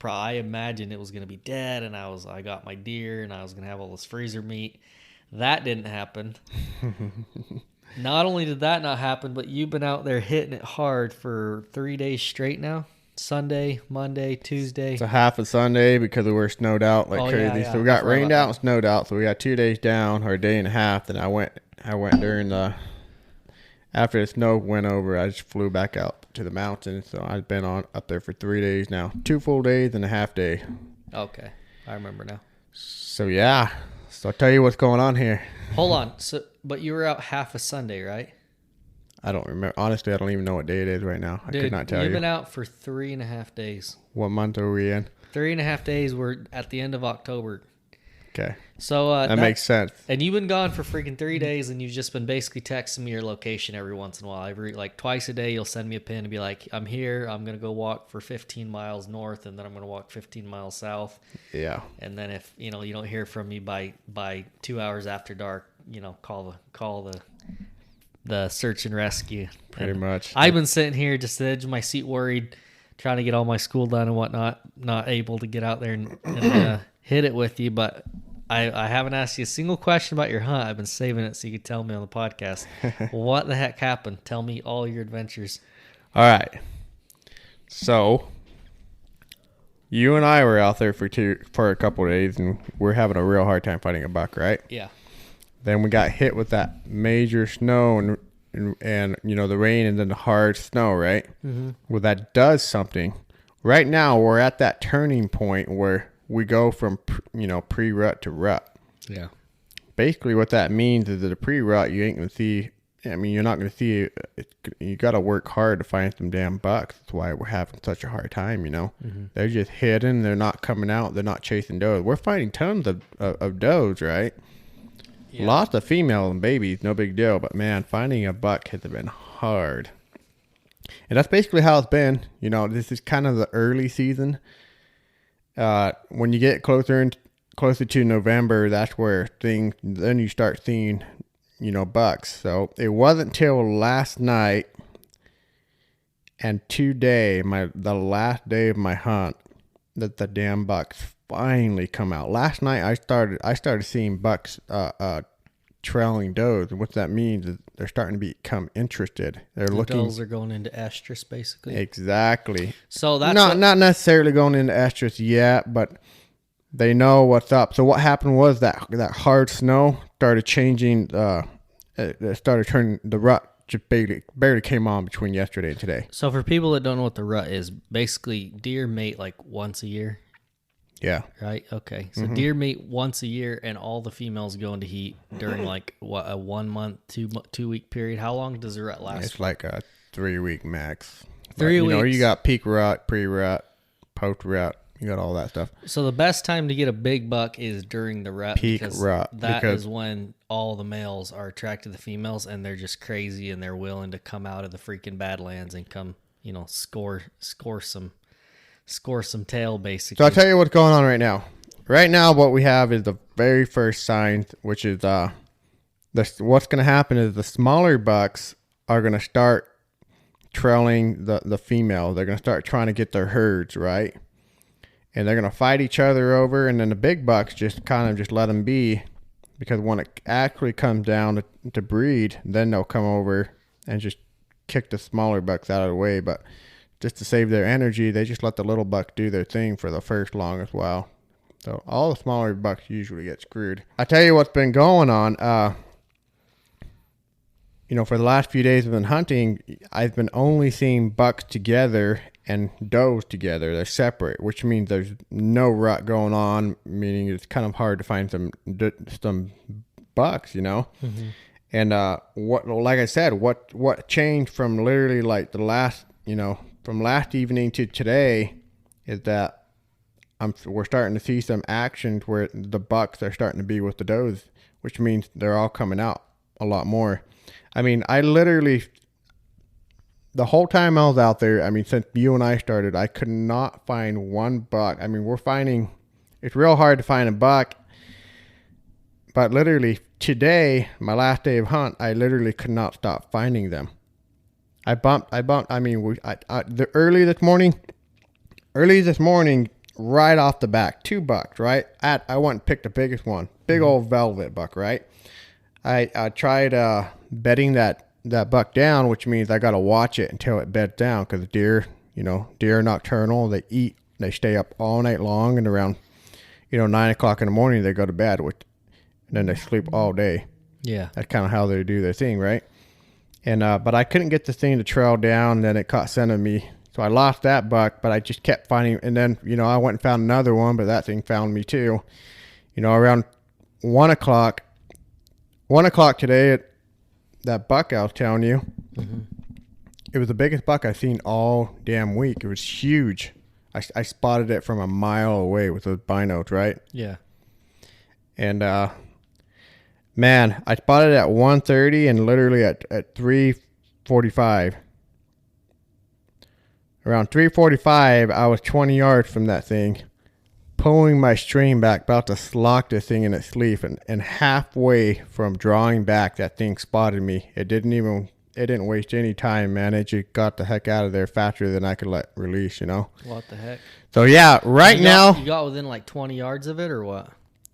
I imagined it was going to be dead, and I got my deer, and I was going to have all this freezer meat. That didn't happen. Not only did that not happen, but you've been out there hitting it hard for 3 days straight now. Sunday, Monday, Tuesday. It's a half of Sunday because we were snowed out like crazy. Yeah. So we got rained out and snowed out. So we got 2 days down, or a day and a half. Then I went during after the snow went over, I just flew back out to the mountains. So I've been up there for 3 days now. 2 full days and a half day. Okay. I remember now. So yeah. So I'll tell you what's going on here. Hold on. But you were out half a Sunday, right? I don't remember. Honestly, I don't even know what day it is right now. Dude, I could not tell you. You've been out for 3.5 days. What month are we in? 3.5 days. We're at the end of October. Okay. So that makes sense. And you've been gone for freaking 3 days, and you've just been basically texting me your location every once in a while. Like twice a day, you'll send me a pin and be like, I'm here. I'm going to go walk for 15 miles north, and then I'm going to walk 15 miles south. Yeah. And then if, you don't hear from me by 2 hours after dark, call the search and rescue. Pretty much. I've been sitting here just at the edge of my seat, worried, trying to get all my school done and whatnot, not able to get out there and hit it with you. But I haven't asked you a single question about your hunt. I've been saving it so you could tell me on the podcast. What the heck happened? Tell me all your adventures. All right. So you and I were out there for a couple of days, and we're having a real hard time finding a buck, right? Yeah. Then we got hit with that major snow and the rain and then the hard snow, right? Mm-hmm. Well, that does something. Right now, we're at that turning point where we go from pre-rut to rut. Yeah. Basically, what that means is that a pre-rut, you ain't gonna see. I mean, you're not gonna see. You got to work hard to find some damn bucks. That's why we're having such a hard time. Mm-hmm. They're just hidden. They're not coming out. They're not chasing does. We're finding tons of does, right? Yeah. Lots of females and babies, no big deal. But man, finding a buck has been hard. And that's basically how it's been. This is kind of the early season. When you get closer to November, that's where then you start seeing, bucks. So it wasn't till last night and today, the last day of my hunt, that the damn bucks finally come out. Last night I started seeing bucks trailing does, and what that means is they're starting to become interested. They're looking. Does are going into estrus, basically. Exactly. So that's not necessarily going into estrus yet, but they know what's up. So what happened was that hard snow started changing. It started turning the rut. Just barely came on between yesterday and today. So for people that don't know what the rut is, basically deer mate like once a year. Yeah. Right. Okay. So deer mate once a year, and all the females go into heat during like a 1 month, 2 week period. How long does the rut last? It's like a 3 week max. 3 weeks. You got peak rut, pre rut, post rut. You got all that stuff. So the best time to get a big buck is during the rut. Peak because rut. That is when all the males are attracted to the females, and they're just crazy, and they're willing to come out of the freaking badlands and come, score some tail, basically. So I'll tell you what's going on right now. Right now, what we have is the very first sign, which is what's going to happen is the smaller bucks are going to start trailing the female. They're going to start trying to get their herds, right? And they're going to fight each other over, and then the big bucks just kind of let them be, because when it actually comes down to breed, then they'll come over and just kick the smaller bucks out of the way. But just to save their energy, they just let the little buck do their thing for the first longest while. So all the smaller bucks usually get screwed. I tell you what's been going on. For the last few days I've been hunting, I've been only seeing bucks together and does together. They're separate, which means there's no rut going on, meaning it's kind of hard to find some bucks, Mm-hmm. And like I said, what changed from literally like the last, from last evening to today is that we're starting to see some actions where the bucks are starting to be with the does, which means they're all coming out a lot more. I mean, I literally, the whole time I was out there, since you and I started, I could not find one buck. It's real hard to find a buck, but literally today, my last day of hunt, I literally could not stop finding them. Early this morning, right off the back, 2 bucks, right? I went and picked the biggest one, big old velvet buck, right? I tried bedding that buck down, which means I got to watch it until it beds down, because deer are nocturnal. They eat, they stay up all night long, and around 9 o'clock in the morning they go to bed, and then they sleep all day. Yeah, that's kind of how they do their thing, right? And but I couldn't get the thing to trail down, and then it caught scent of me, so I lost that buck. But I just kept finding, and then I went and found another one, but that thing found me too. Around 1 o'clock today, that buck I was telling you, mm-hmm. It was the biggest buck I've seen all damn week. It was huge. I spotted it from a mile away with those binos, right? Yeah. And man, I spotted it at 1:30 and literally at 3:45. Around 3:45, I was 20 yards from that thing, pulling my string back, about to slock the thing in its sleeve, and halfway from drawing back, that thing spotted me. It didn't waste any time, man. It just got the heck out of there faster than I could let release, What the heck? So yeah, now. You got within like 20 yards of it, or what?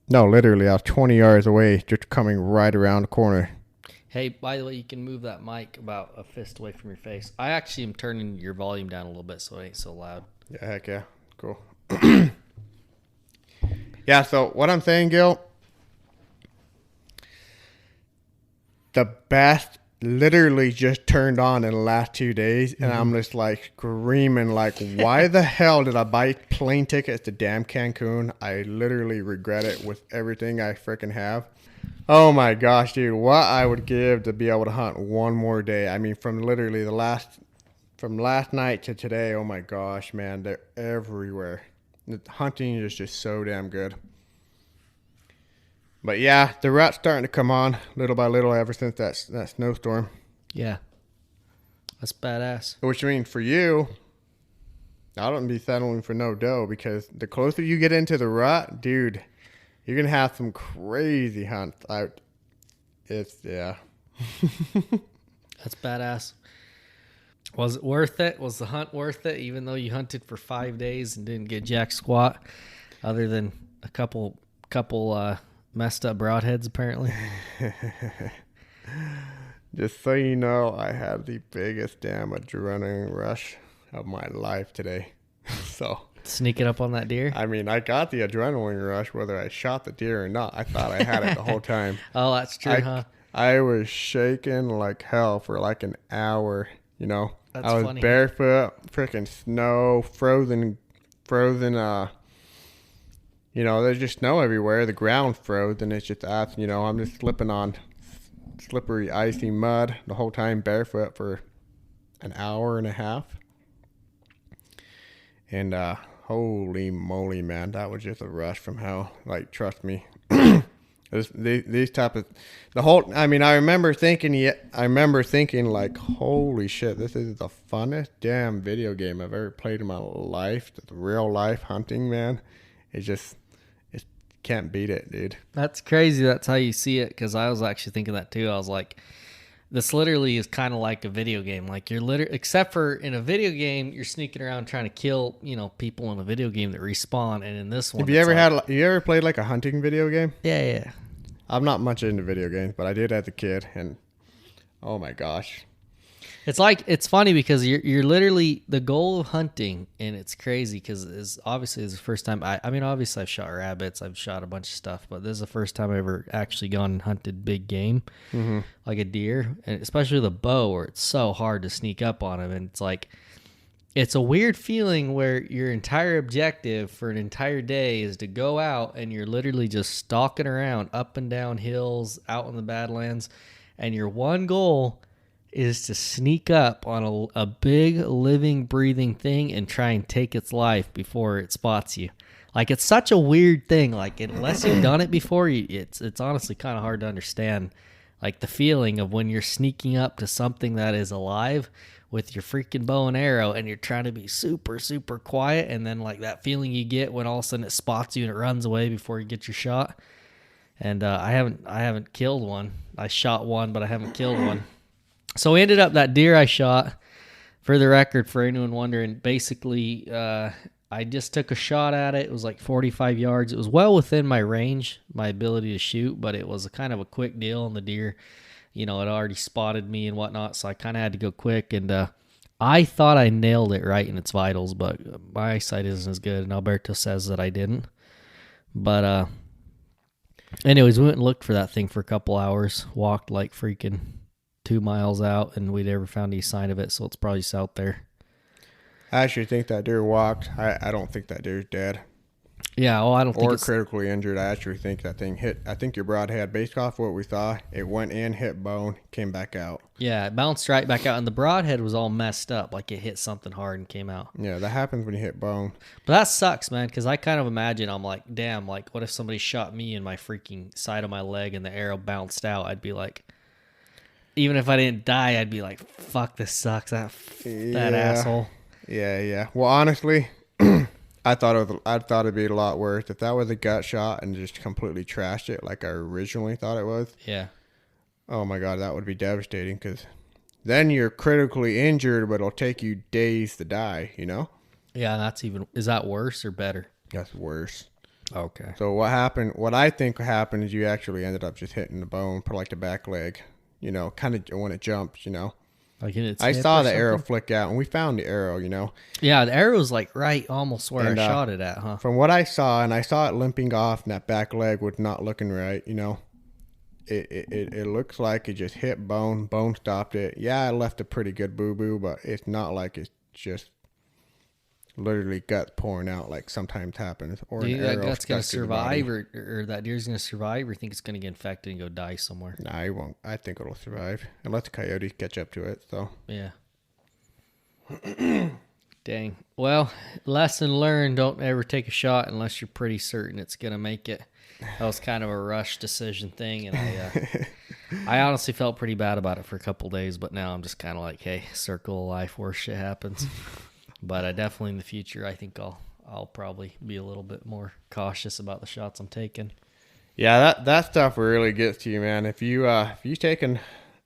No, literally, I was 20 yards away, just coming right around the corner. Hey, by the way, you can move that mic about a fist away from your face. I actually am turning your volume down a little bit so it ain't so loud. Yeah, heck yeah. Cool. Yeah, so what I'm saying, Gil, the best literally just turned on in the last 2 days, and I'm just like screaming, like, why the hell did I buy plane tickets to damn Cancun? I literally regret it with everything I freaking have. Oh my gosh, dude, what I would give to be able to hunt one more day. From literally from last night to today, oh my gosh, man, they're everywhere. The hunting is just so damn good. But yeah, the rut's starting to come on little by little ever since that snowstorm. Yeah. That's badass. Which means for you, I don't be settling for no doe, because the closer you get into the rut, dude, you're going to have some crazy hunts out. Yeah. That's badass. Was it worth it? Was the hunt worth it, even though you hunted for 5 days and didn't get jack squat, other than a couple messed up broadheads, apparently? Just so you know, I had the biggest damn adrenaline rush of my life today. So sneaking up on that deer? I got the adrenaline rush whether I shot the deer or not. I thought I had it the whole time. Oh, that's true, huh? I was shaking like hell for like an hour, That's I was funny. Barefoot, freaking snow, frozen, there's just snow everywhere. The ground froze, and it's just us, I'm just slipping on slippery, icy mud the whole time, barefoot for an hour and a half. And holy moly, man, that was just a rush from hell. Like, trust me. These type of the whole. I mean, I remember thinking like, holy shit, this is the funnest damn video game I've ever played in my life. The real life hunting, man. It can't beat it, dude. That's crazy. That's how you see it. Because I was actually thinking that too. I was like, this literally is kind of like a video game. Like you're literally, except for in a video game, you're sneaking around trying to kill, people in a video game that respawn. And in this one, Have you ever played like a hunting video game? Yeah. I'm not much into video games, but I did as a kid, and oh my gosh. It's funny because you're literally the goal of hunting, and it's crazy because it's the first time. I mean, obviously I've shot rabbits, I've shot a bunch of stuff, but this is the first time I've ever actually gone and hunted big game, like a deer, and especially with a bow, where it's so hard to sneak up on them, and it's like. It's a weird feeling where your entire objective for an entire day is to go out and you're literally just stalking around up and down hills out in the badlands. And your one goal is to sneak up on a big living, breathing thing and try and take its life before it spots you. Like, it's such a weird thing. Like, unless you've done it before, it's honestly kind of hard to understand. Like, the feeling of when you're sneaking up to something that is alive with your freaking bow and arrow, and you're trying to be super, super quiet, and then like that feeling you get when all of a sudden it spots you and it runs away before you get your shot. And I haven't killed one. I shot one, but I haven't killed one. So we ended up that deer I shot. For the record, for anyone wondering, basically I just took a shot at it. It was like 45 yards. It was well within my range, my ability to shoot, but it was a kind of a quick deal, and the deer, it already spotted me and whatnot, so I kind of had to go quick, and I thought I nailed it right in its vitals, but my eyesight isn't as good, and Alberto says that I didn't. But anyways, we went and looked for that thing for a couple hours, walked like freaking 2 miles out, and we never found any sign of it, so it's probably just out there. I actually think that deer walked. I don't think that deer's dead. Yeah, well, I don't think it's critically injured. I actually think that thing hit. I think your broadhead, based off what we saw, it went in, hit bone, came back out. Yeah, it bounced right back out, and the broadhead was all messed up, like it hit something hard and came out. Yeah, that happens when you hit bone. But that sucks, man, because I kind of imagine, I'm like, damn, like, what if somebody shot me in my freaking side of my leg and the arrow bounced out? I'd be like, even if I didn't die, I'd be like, fuck, this sucks, that asshole. Yeah. Well, honestly, I thought it'd be a lot worse if that was a gut shot and just completely trashed it like I originally thought it was. Yeah. Oh my God, that would be devastating, because then you're critically injured, but it'll take you days to die. Yeah, is that worse or better? That's worse. Okay. So what I think happened is you actually ended up just hitting the bone, for like the back leg. Kind of when it jumps. Like in its I hip saw or the something? arrow flick out, and we found the arrow, Yeah, the arrow's like right almost where I shot it at, huh? From what I saw, and I saw it limping off, and that back leg was not looking right, It looks like it just hit bone stopped it. Yeah, it left a pretty good boo-boo, but it's not like it's just literally gut pouring out like sometimes happens. Or Do you think that gut's going to survive, or or that deer's going to survive, or think it's going to get infected and go die somewhere? Nah, it won't. I think it'll survive, unless the coyotes catch up to it, so. Yeah. Dang. Well, lesson learned, don't ever take a shot unless you're pretty certain it's going to make it. That was kind of a rush decision thing, and I honestly felt pretty bad about it for a couple days, but now I'm just kind of like, hey, circle of life, worse shit happens. But I definitely in the future, I think I'll probably be a little bit more cautious about the shots I'm taking. Yeah, that stuff really gets to you, man. If you taking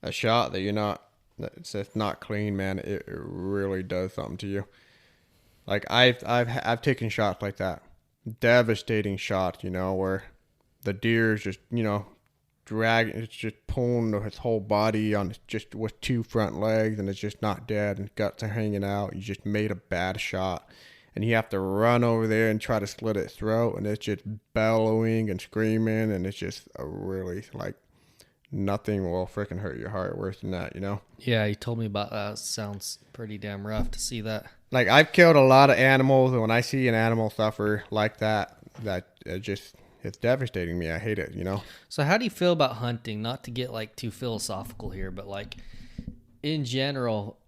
a shot that's not clean, man, it really does something to you. Like I've taken shots like that, devastating shots, where the deer is just dragging, it's just pulling its whole body on just with two front legs, and it's just not dead, and guts are hanging out. You just made a bad shot, and you have to run over there and try to slit its throat, and it's just bellowing and screaming, and it's just a really, like, nothing will freaking hurt your heart worse than that, Yeah, you told me about that. Sounds pretty damn rough to see that. Like, I've killed a lot of animals, and when I see an animal suffer like that it's devastating me. I hate it, So how do you feel about hunting? Not to get like too philosophical here, but like in general,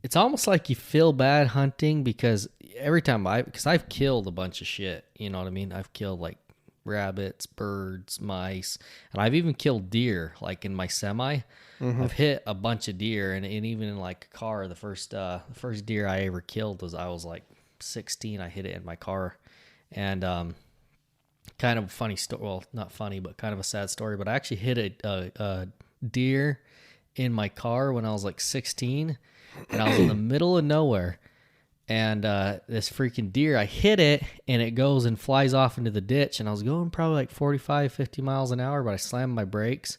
it's almost like you feel bad hunting because every time because I've killed a bunch of shit, you know what I mean? I've killed like rabbits, birds, mice, and I've even killed deer like in my semi. I've hit a bunch of deer, and even in like a car, the first deer I ever killed was I was like 16. I hit it in my car, and kind of a funny story. Well, not funny, but kind of a sad story. But I actually hit a deer in my car when I was like 16, and I was in the middle of nowhere. And this freaking deer, I hit it, and it goes and flies off into the ditch. And I was going probably like 45, 50 miles an hour, but I slammed my brakes.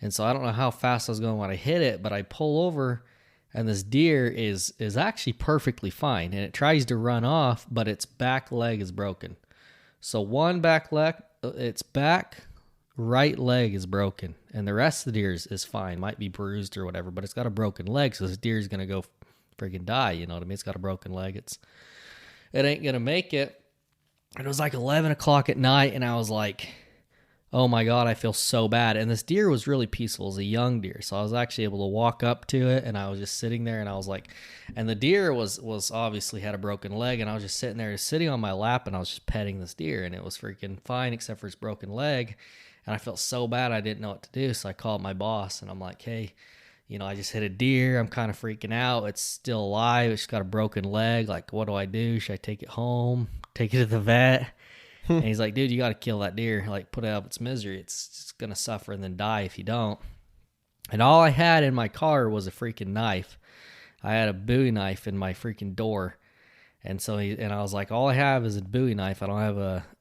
And so I don't know how fast I was going when I hit it, but I pull over, and this deer is actually perfectly fine. And it tries to run off, but its back leg is broken. So one back leg, its back right leg is broken. And the rest of the deer is fine. Might be bruised or whatever, but it's got a broken leg, so this deer is going to go freaking die, you know what I mean? It's got a broken leg. It ain't gonna make it. And it was like 11 o'clock at night, and I was like, oh my God, I feel so bad. And this deer was really peaceful. It was a young deer, so I was actually able to walk up to it, and I was just sitting there, and I was like, and the deer was obviously had a broken leg, and I was just sitting there, sitting on my lap, and I was just petting this deer, and it was freaking fine except for its broken leg. And I felt so bad I didn't know what to do, so I called my boss, and I'm like, hey, you know, I just hit a deer. I'm kind of freaking out. It's still alive. It's got a broken leg. Like, what do I do? Should I take it home? Take it to the vet? And he's like, dude, you got to kill that deer. Like, put it out of its misery. It's going to suffer and then die if you don't. And all I had in my car was a freaking knife. I had a Bowie knife in my freaking door. And so I was like, all I have is a Bowie knife. I don't have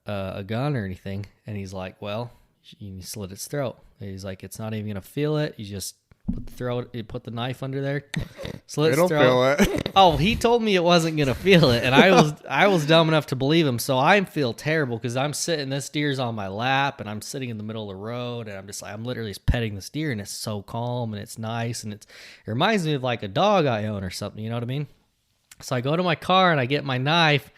a gun or anything. And he's like, well, you slit its throat. And he's like, it's not even going to feel it. You just put the knife under there, slit its throat. It'll feel it. Oh, he told me it wasn't gonna feel it, and I was dumb enough to believe him. So I feel terrible because I'm sitting. This deer's on my lap, and I'm sitting in the middle of the road, and I'm literally just petting this deer, and it's so calm and it's nice, and it reminds me of like a dog I own or something. You know what I mean? So I go to my car and I get my knife.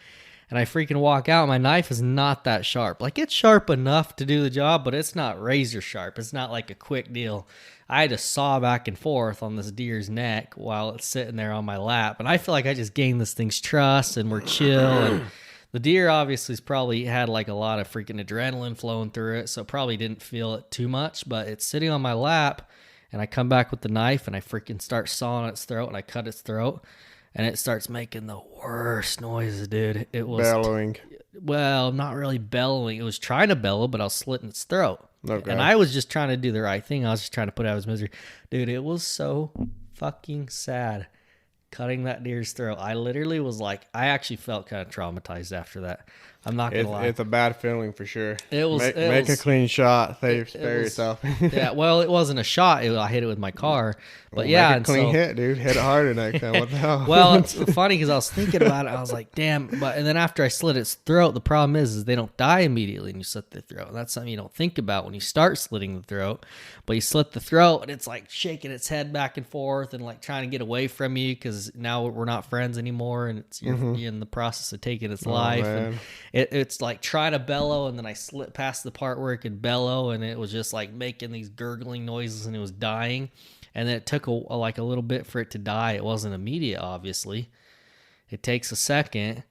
And I freaking walk out. My knife is not that sharp. Like, it's sharp enough to do the job, but it's not razor sharp. It's not like a quick deal. I had to saw back and forth on this deer's neck while it's sitting there on my lap. And I feel like I just gained this thing's trust, and we're chill. And the deer obviously probably had like a lot of freaking adrenaline flowing through it, so it probably didn't feel it too much. But it's sitting on my lap, and I come back with the knife, and I freaking start sawing its throat, and I cut its throat. And it starts making the worst noises, dude. It was bellowing. Well, not really bellowing. It was trying to bellow, but I was slitting its throat. Okay. And I was just trying to do the right thing. I was just trying to put out his misery. Dude, it was so fucking sad cutting that deer's throat. I literally was like, I actually felt kind of traumatized after that. I'm not going to lie. It's a bad feeling for sure. It was. Make a clean shot. Spare yourself. Yeah, well, it wasn't a shot. I hit it with my car. But yeah. Make a clean hit, dude. Hit it harder next time. What the hell? Well, it's funny because I was thinking about it. I was like, damn. And then after I slit its throat, the problem is they don't die immediately when you slit the throat. And that's something you don't think about when you start slitting the throat. But you slit the throat, and it's like shaking its head back and forth and like trying to get away from you because now we're not friends anymore, and you're in the process of taking its life. And it's like trying to bellow, and then I slit past the part where it could bellow, and it was just like making these gurgling noises, and it was dying. And then it took a little bit for it to die. It wasn't immediate, obviously. It takes a second,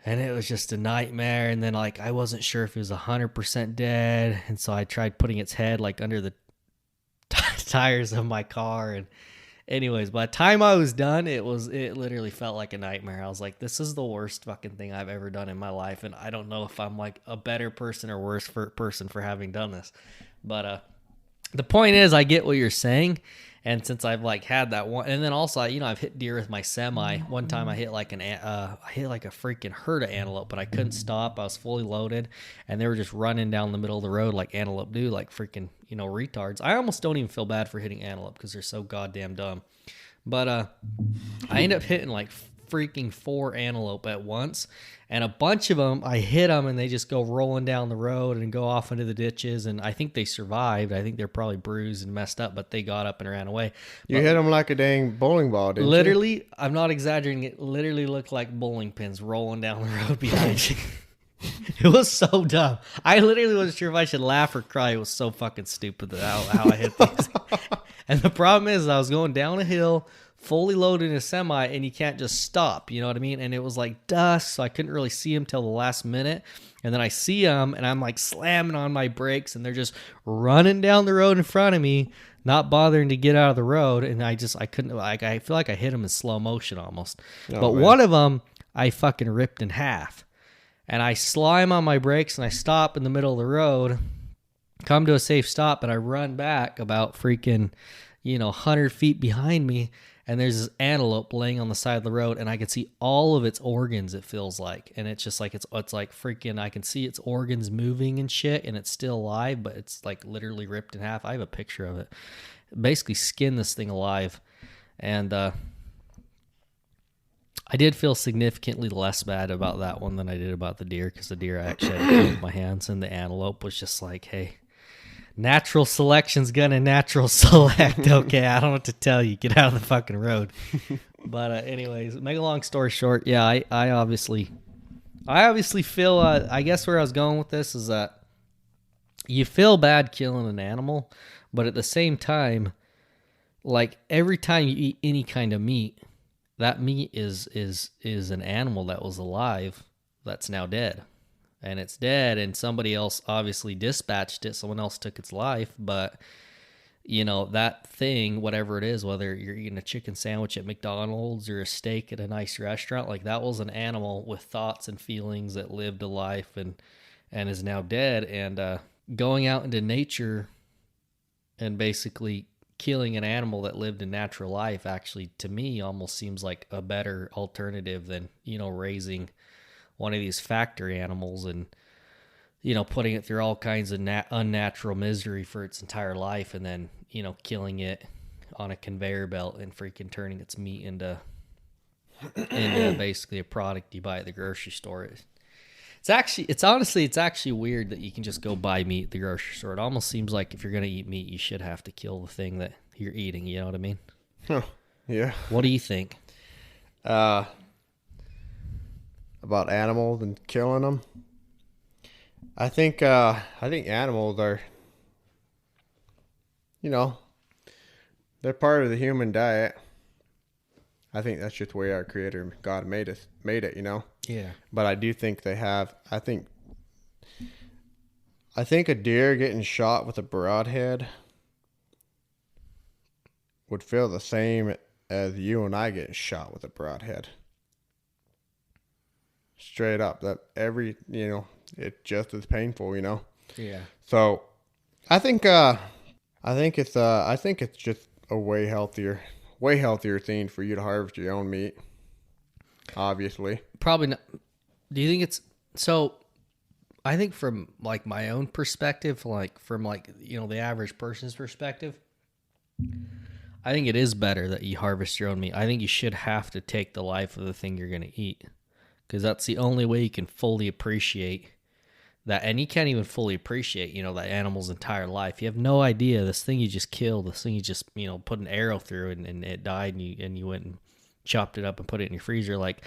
and it was just a nightmare. And then like I wasn't sure if it was 100% dead, and so I tried putting its head like under the tires of my car. And anyways, by the time I was done, it literally felt like a nightmare. I was like, this is the worst fucking thing I've ever done in my life, and I don't know if I'm like a better person or worse person for having done this. But the point is, I get what you're saying, and since I've like had that one, and then also, I've hit deer with my semi. One time I hit like a freaking herd of antelope, but I couldn't stop. I was fully loaded, and they were just running down the middle of the road like antelope do, like freaking retards. I almost don't even feel bad for hitting antelope because they're so goddamn dumb. But I end up hitting like freaking 4 antelope at once, and a bunch of them, I hit them and they just go rolling down the road and go off into the ditches, and I think they survived. I think they're probably bruised and messed up, but they got up and ran away. You hit them like a dang bowling ball, didn't literally, you? I'm not exaggerating. It literally looked like bowling pins rolling down the road behind you. It was so dumb. I literally wasn't sure if I should laugh or cry. It was so fucking stupid how I hit things. And the problem is I was going down a hill fully loaded in a semi, and you can't just stop, you know what I mean? And it was like dusk, so I couldn't really see him till the last minute. And then I see him, and I'm like slamming on my brakes, and they're just running down the road in front of me, not bothering to get out of the road. And I couldn't, like, I feel like I hit him in slow motion almost. Oh, but man. one of them, I fucking ripped in half. And I slime on my brakes, and I stop in the middle of the road, come to a safe stop, and I run back about freaking, 100 feet behind me, and there's this antelope laying on the side of the road, and I can see all of its organs, it feels like. And it's just like, it's like freaking, I can see its organs moving and shit, and it's still alive, but it's like literally ripped in half. I have a picture of it. Basically skinned this thing alive. And I did feel significantly less bad about that one than I did about the deer, because the deer I actually had to kill with my hands, and the antelope was just like, hey, natural selection's gonna natural select. Okay, I don't know what to tell you. Get out of the fucking road. But anyways, make a long story short, yeah, I obviously feel, I guess where I was going with this is that you feel bad killing an animal, but at the same time, like every time you eat any kind of meat, that meat is an animal that was alive that's now dead. And it's dead, and somebody else obviously dispatched it. Someone else took its life, but, that thing, whatever it is, whether you're eating a chicken sandwich at McDonald's or a steak at a nice restaurant, like that was an animal with thoughts and feelings that lived a life and is now dead. And going out into nature and basically killing an animal that lived a natural life actually, to me, almost seems like a better alternative than, raising one of these factory animals and, putting it through all kinds of unnatural misery for its entire life, and then, killing it on a conveyor belt and freaking turning its meat into basically a product you buy at the grocery store. It's honestly weird that you can just go buy meat at the grocery store. It almost seems like if you're going to eat meat, you should have to kill the thing that you're eating. You know what I mean? Huh. Yeah. What do you think? About animals and killing them. I think animals are, they're part of the human diet. I think that's just the way our Creator God made it. Yeah. But I do think they have. I think a deer getting shot with a broadhead would feel the same as you and I getting shot with a broadhead. Straight up, that it's just as painful, Yeah. So, I think it's just a way healthier thing for you to harvest your own meat. Obviously, probably not. Do you think it's so? I think from like my own perspective, like from like the average person's perspective, I think it is better that you harvest your own meat. I think you should have to take the life of the thing you're going to eat, because that's the only way you can fully appreciate that. And you can't even fully appreciate, that animal's entire life. You have no idea this thing you just killed, this thing you just, put an arrow through and it died, and you went and chopped it up and put it in your freezer. Like,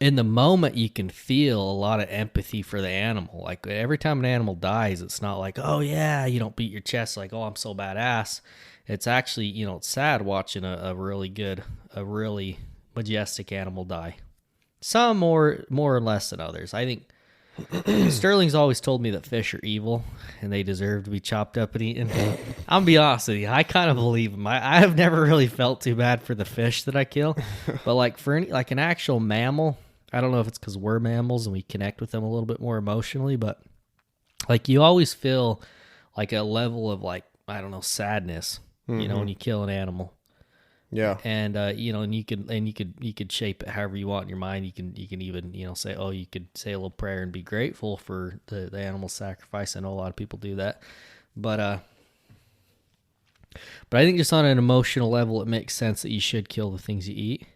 in the moment, you can feel a lot of empathy for the animal. Like, every time an animal dies, it's not like, oh yeah, you don't beat your chest like, oh, I'm so badass. It's actually, it's sad watching a really majestic animal die. Some more or less than others. I think Sterling's always told me that fish are evil and they deserve to be chopped up and eaten. I'm gonna be honest with you, I kind of believe him. I have never really felt too bad for the fish that I kill, but like for an actual mammal, I don't know if it's because we're mammals and we connect with them a little bit more emotionally, but like you always feel like a level of like, I don't know, sadness, when you kill an animal. Yeah. And and you could shape it however you want in your mind. You can even, say, oh, you could say a little prayer and be grateful for the animal sacrifice. I know a lot of people do that. But I think just on an emotional level, it makes sense that you should kill the things you eat.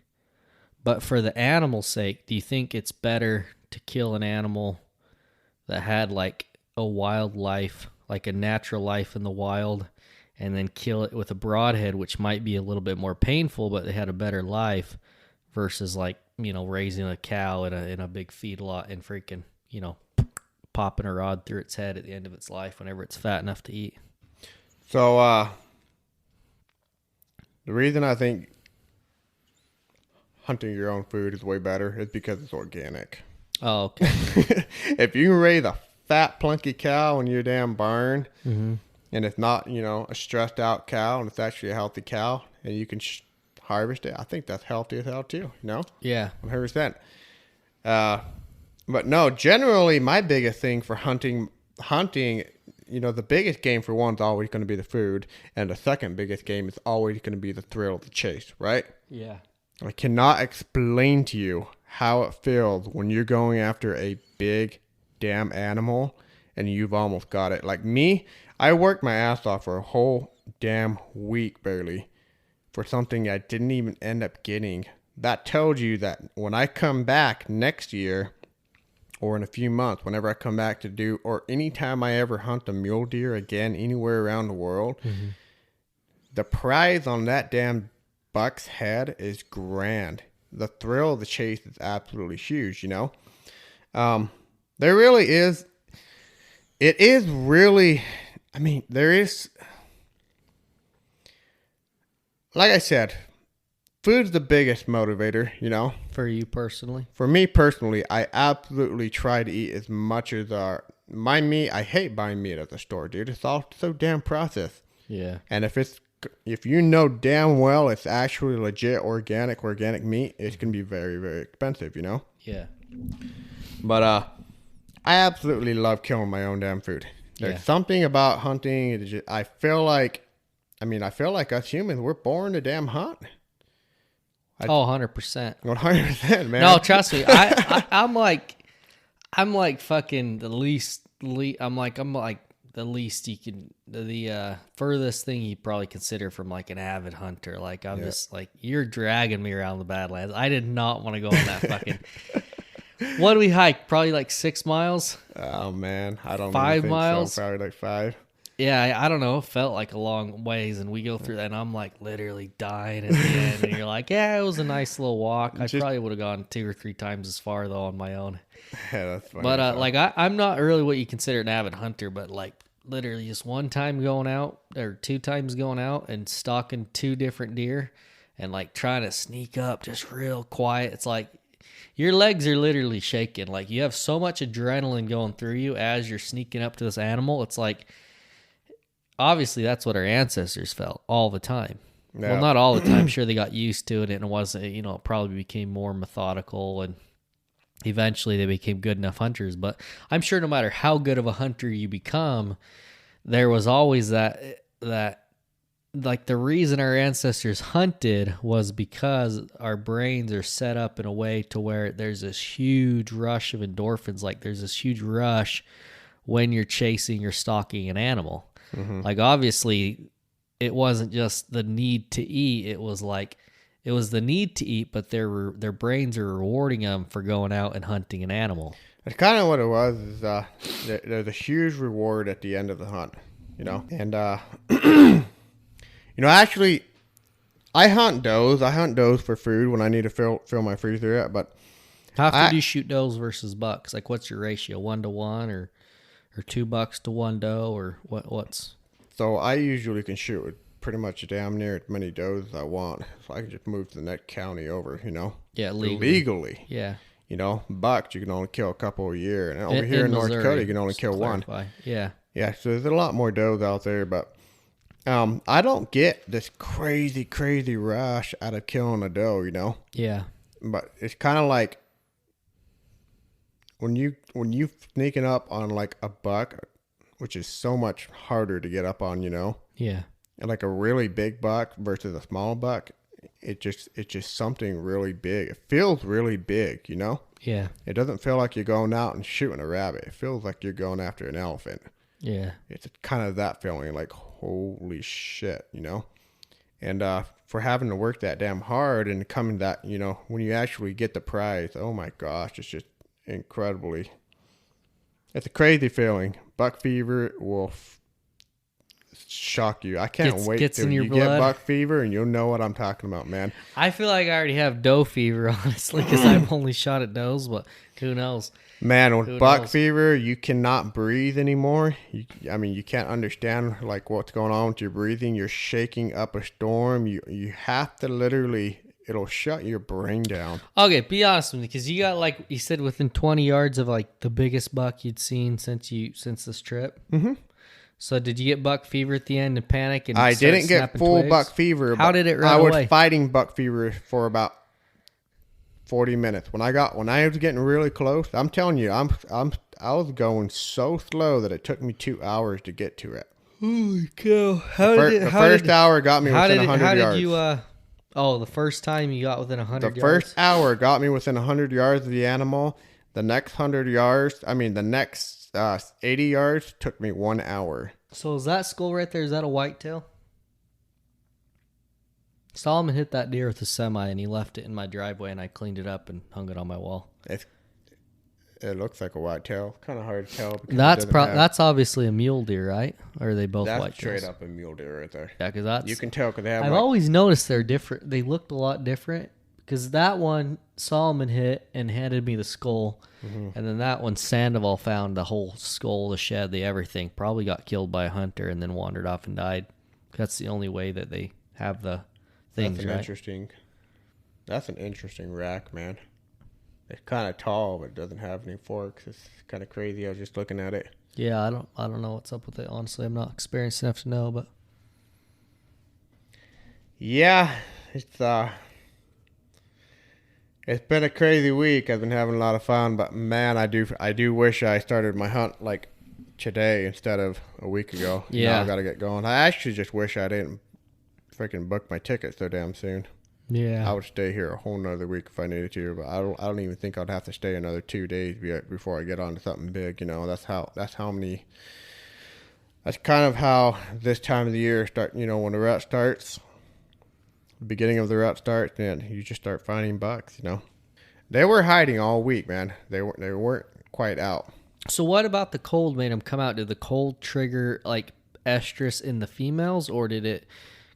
But for the animal's sake, do you think it's better to kill an animal that had like a wild life, like a natural life in the wild, and then kill it with a broadhead, which might be a little bit more painful, but they had a better life, versus like, raising a cow in a big feedlot and freaking, popping a rod through its head at the end of its life whenever it's fat enough to eat? So, the reason I think hunting your own food is way better is because it's organic. Oh, okay. If you can raise a fat, plunky cow in your damn barn, Mm-hmm. and it's not, a stressed out cow, and it's actually a healthy cow, and you can harvest it, I think that's healthy as hell too, Yeah. 100%. But no, generally my biggest thing for hunting, the biggest game for one is always going to be the food, and the second biggest game is always going to be the thrill of the chase, right? Yeah. I cannot explain to you how it feels when you're going after a big damn animal and you've almost got it. Like me, I worked my ass off for a whole damn week barely for something I didn't even end up getting. That tells you that when I come back next year or in a few months, whenever I come back to do, or anytime I ever hunt a mule deer again anywhere around the world, the prize on that damn buck's head is grand. The thrill of the chase is absolutely huge, There really is. It is really, there is, like I said, food's the biggest motivator, For you personally? For me personally, I absolutely try to eat as much as my meat. I hate buying meat at the store, dude. It's all so damn processed. Yeah. And if you know damn well it's actually legit organic meat, it's going to be very, very expensive, Yeah. But I absolutely love killing my own damn food. There's something about hunting. I feel like us humans, we're born to damn hunt. 100%. 100%, man. No, trust me. I'm like fucking the least. I'm like the least you can. The furthest thing you probably consider from like an avid hunter. Like I'm just like, you're dragging me around the Badlands. I did not want to go on that fucking. What do we hike? Probably like 6 miles. Oh man, I don't. 5 think miles. So. Probably like 5. Yeah, I don't know. It felt like a long ways, and we go through that, and I'm like literally dying at the end. And you're like, yeah, it was a nice little walk. I probably would have gone 2 or 3 times as far though on my own. Yeah, that's funny. But like I'm not really what you consider an avid hunter, but like literally just one time going out or 2 times going out and stalking 2 different deer, and like trying to sneak up just real quiet. It's like your legs are literally shaking. Like you have so much adrenaline going through you as you're sneaking up to this animal. It's like, obviously that's what our ancestors felt all the time. Yeah. Well, not all the time. Sure, they got used to it, and it wasn't, it probably became more methodical, and eventually they became good enough hunters. But I'm sure no matter how good of a hunter you become, there was always that like the reason our ancestors hunted was because our brains are set up in a way to where there's this huge rush of endorphins. Like there's this huge rush when you're chasing or stalking an animal. Mm-hmm. Like obviously it wasn't just the need to eat. It was the need to eat, but their brains are rewarding them for going out and hunting an animal. It's kind of what it was. Is there's a huge reward at the end of the hunt, and actually, I hunt does. I hunt does for food when I need to fill my freezer up. But how often do you shoot does versus bucks? Like, what's your ratio? 1 to 1 or 2 bucks to 1 doe, or what's? So I usually can shoot with pretty much damn near as many does as I want. So I can just move to the next county over, Yeah, legally. Yeah. Bucks you can only kill a couple a year, and over here in North Dakota you can only kill one. Yeah. Yeah. So there's a lot more does out there, but. I don't get this crazy rush out of killing a doe, Yeah. But it's kind of like when you sneaking up on like a buck, which is so much harder to get up on, Yeah. And like a really big buck versus a small buck, it's just something really big. It feels really big, Yeah. It doesn't feel like you're going out and shooting a rabbit. It feels like you're going after an elephant. Yeah. It's kind of that feeling, like, holy shit, And for having to work that damn hard and coming that, when you actually get the prize, oh my gosh, it's just incredibly. It's a crazy feeling. Buck fever will shock you. I can't wait till you get buck fever and you'll know what I'm talking about, man. I feel like I already have doe fever, honestly, because I've only shot at does, but who knows? Man, with buck fever, you cannot breathe anymore. You can't understand like what's going on with your breathing. You're shaking up a storm. You have to literally it'll shut your brain down. Okay, be honest with me, because you got like you said within 20 yards of like the biggest buck you'd seen since this trip. Mm-hmm. So did you get buck fever at the end and panic? And I didn't get full twigs? buck fever. How did it run I away? was fighting buck fever for about 40 minutes. When I was getting really close, I'm telling you, I was going so slow that it took me 2 hours to get to it. Holy cow! The first hour got me within 100 yards. How did you? The first time you got within 100 yards. The first hour got me within 100 yards of the animal. The next 100 yards, the next 80 yards took me 1 hour. So is that skull right there? Is that a whitetail? Solomon hit that deer with a semi, and he left it in my driveway, and I cleaned it up and hung it on my wall. It looks like a whitetail. Kind of hard to tell. That's obviously a mule deer, right? Or are they both whitetails? That's straight up a mule deer right there. Yeah, because you can tell because they have. I've always noticed they're different. They looked a lot different because that one Solomon hit and handed me the skull, and then that one Sandoval found the whole skull, the shed, the everything. Probably got killed by a hunter and then wandered off and died. That's the only way that they have the things. That's an interesting rack, man. It's kind of tall, but it doesn't have any forks. It's kind of crazy. I was just looking at it. Yeah, I don't know what's up with it. Honestly, I'm not experienced enough to know, but yeah, it's been a crazy week. I've been having a lot of fun, but man, I do wish I started my hunt like today instead of a week ago. Yeah, now I got to get going. I actually just wish I didn't freaking book my ticket so damn soon. Yeah, I would stay here a whole nother week if I needed to, but I don't even think I'd have to stay another 2 days before I get on to something big. That's kind of how this time of the year start. When the rut starts, the beginning of the rut starts, and you just start finding bucks. They were hiding all week, man. They weren't quite out. So what about the cold made them come out? Did the cold trigger like estrus in the females, or did it?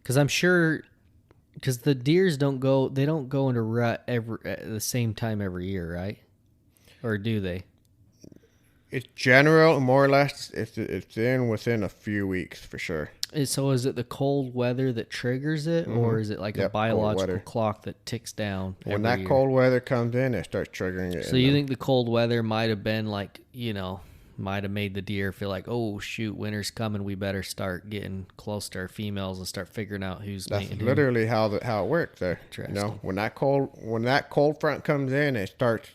Because I'm sure. Because the deers don't go into rut at the same time every year, right? Or do they? It's general, more or less. It's within a few weeks for sure. So is it the cold weather that triggers it, or is it like a biological clock that ticks down? When that cold weather comes in, it starts triggering it. So you think the cold weather might have been like, might have made the deer feel like, oh shoot, winter's coming, we better start getting close to our females and start figuring out who's mating. That's literally how it works there. When that cold front comes in, it starts,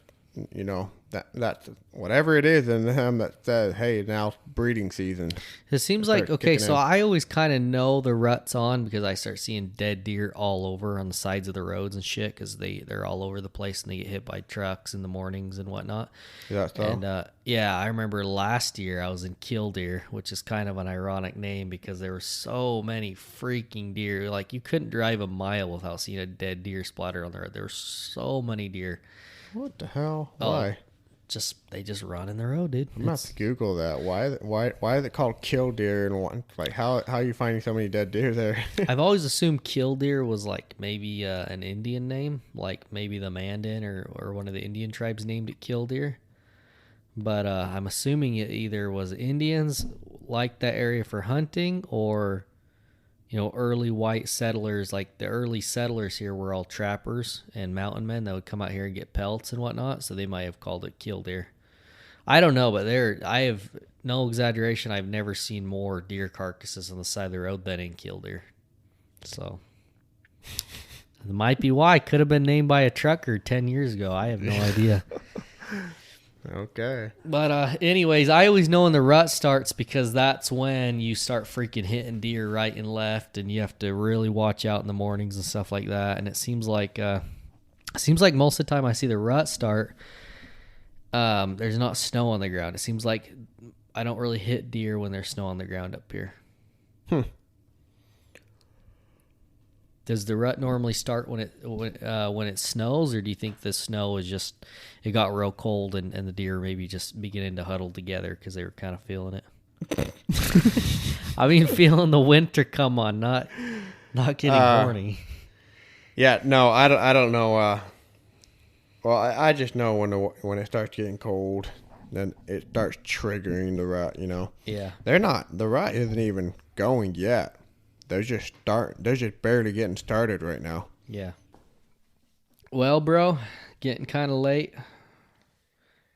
that's whatever it is in them that says, hey, now breeding season. It seems like, okay, so I always kind of know the rut's on because I start seeing dead deer all over on the sides of the roads and shit because they're all over the place and they get hit by trucks in the mornings and whatnot. Is that so? And yeah, I remember last year I was in Killdeer, which is kind of an ironic name because there were so many freaking deer. Like you couldn't drive a mile without seeing a dead deer splatter on the road. There were so many deer. What the hell? Why? They just run in the road, dude. I'm gonna have to Google that. Why is it called Killdeer and what? Like how are you finding so many dead deer there? I've always assumed Killdeer was like maybe an Indian name, like maybe the Mandan or one of the Indian tribes named it Killdeer. But I'm assuming it either was Indians liked that area for hunting or early white settlers, like the early settlers here were all trappers and mountain men that would come out here and get pelts and whatnot. So they might have called it Killdeer. I don't know, but I have no exaggeration. I've never seen more deer carcasses on the side of the road than in Killdeer. So it might be why. Could have been named by a trucker 10 years ago. I have no idea. Okay. But anyways, I always know when the rut starts because that's when you start freaking hitting deer right and left, and you have to really watch out in the mornings and stuff like that. And it seems like most of the time I see the rut start, there's not snow on the ground. It seems like I don't really hit deer when there's snow on the ground up here. Does the rut normally start when it snows, or do you think the snow is just it got real cold and the deer maybe just beginning to huddle together because they were kind of feeling it? I mean, feeling the winter come on, not getting horny. Yeah, no, I don't know. Well, I just know when it starts getting cold, then it starts triggering the rut. Yeah, the rut isn't even going yet. They're just barely getting started right now. Yeah. Well, bro, getting kind of late.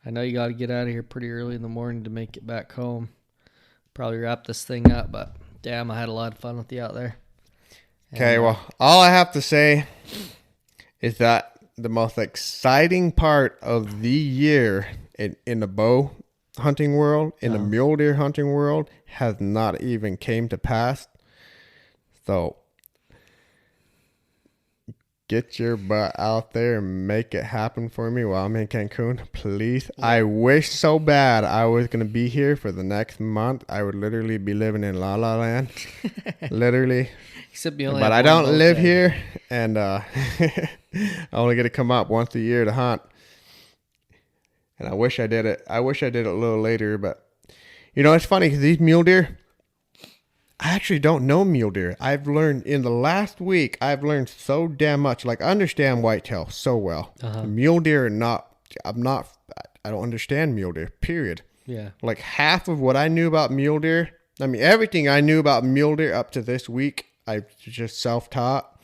I know you got to get out of here pretty early in the morning to make it back home. Probably wrap this thing up, but damn, I had a lot of fun with you out there. Okay, well, all I have to say is that the most exciting part of the year in the bow hunting world, in the mule deer hunting world, has not even came to pass. So get your butt out there and make it happen for me while I'm in Cancun, please. Yeah. I wish so bad I was going to be here for the next month. I would literally be living in La La Land. Literally. Except you only but I don't live here, and I only get to come up once a year to hunt. And I wish I did it. I wish I did it a little later, but you know, it's funny because these mule deer, I actually don't know mule deer. I've learned in the last week, I've learned so damn much. Like, I understand whitetail so well. Mule deer are not, I don't understand mule deer, period. Yeah. Like half of what I knew about mule deer, I mean, everything I knew about mule deer up to this week, I just self-taught.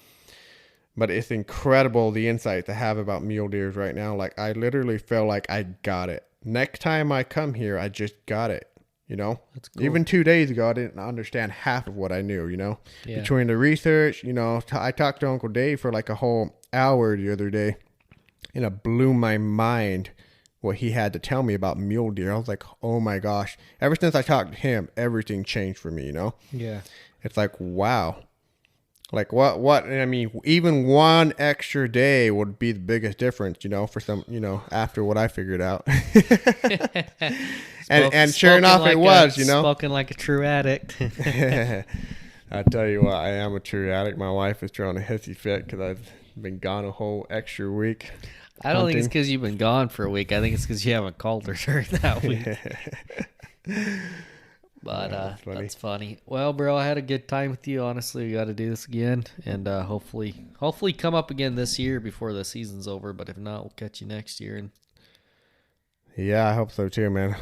But it's incredible the insight to have about mule deers right now. Like, I literally feel like I got it. Next time I come here, I just got it. You know, that's cool. Even 2 days ago, I didn't understand half of what I knew, you know, between the research, you know, I talked to Uncle Dave for like a whole hour the other day, and it blew my mind what he had to tell me about mule deer. I was like, oh my gosh. Ever since I talked to him, everything changed for me, you know? Yeah. It's like, wow. Like what, I mean, even one extra day would be the biggest difference, you know, for some, you know, after what I figured out. and sure enough, like it was, you know. Spoken like a true addict. I tell you what, I am a true addict. My wife is throwing a hissy fit because I've been gone a whole extra week. I don't think it's because you've been gone for a week. I think it's because you haven't called her during that week. But that's funny. Well, bro, I had a good time with you. Honestly, we got to do this again, and hopefully come up again this year before the season's over. But if not, we'll catch you next year. And yeah, I hope so too, man.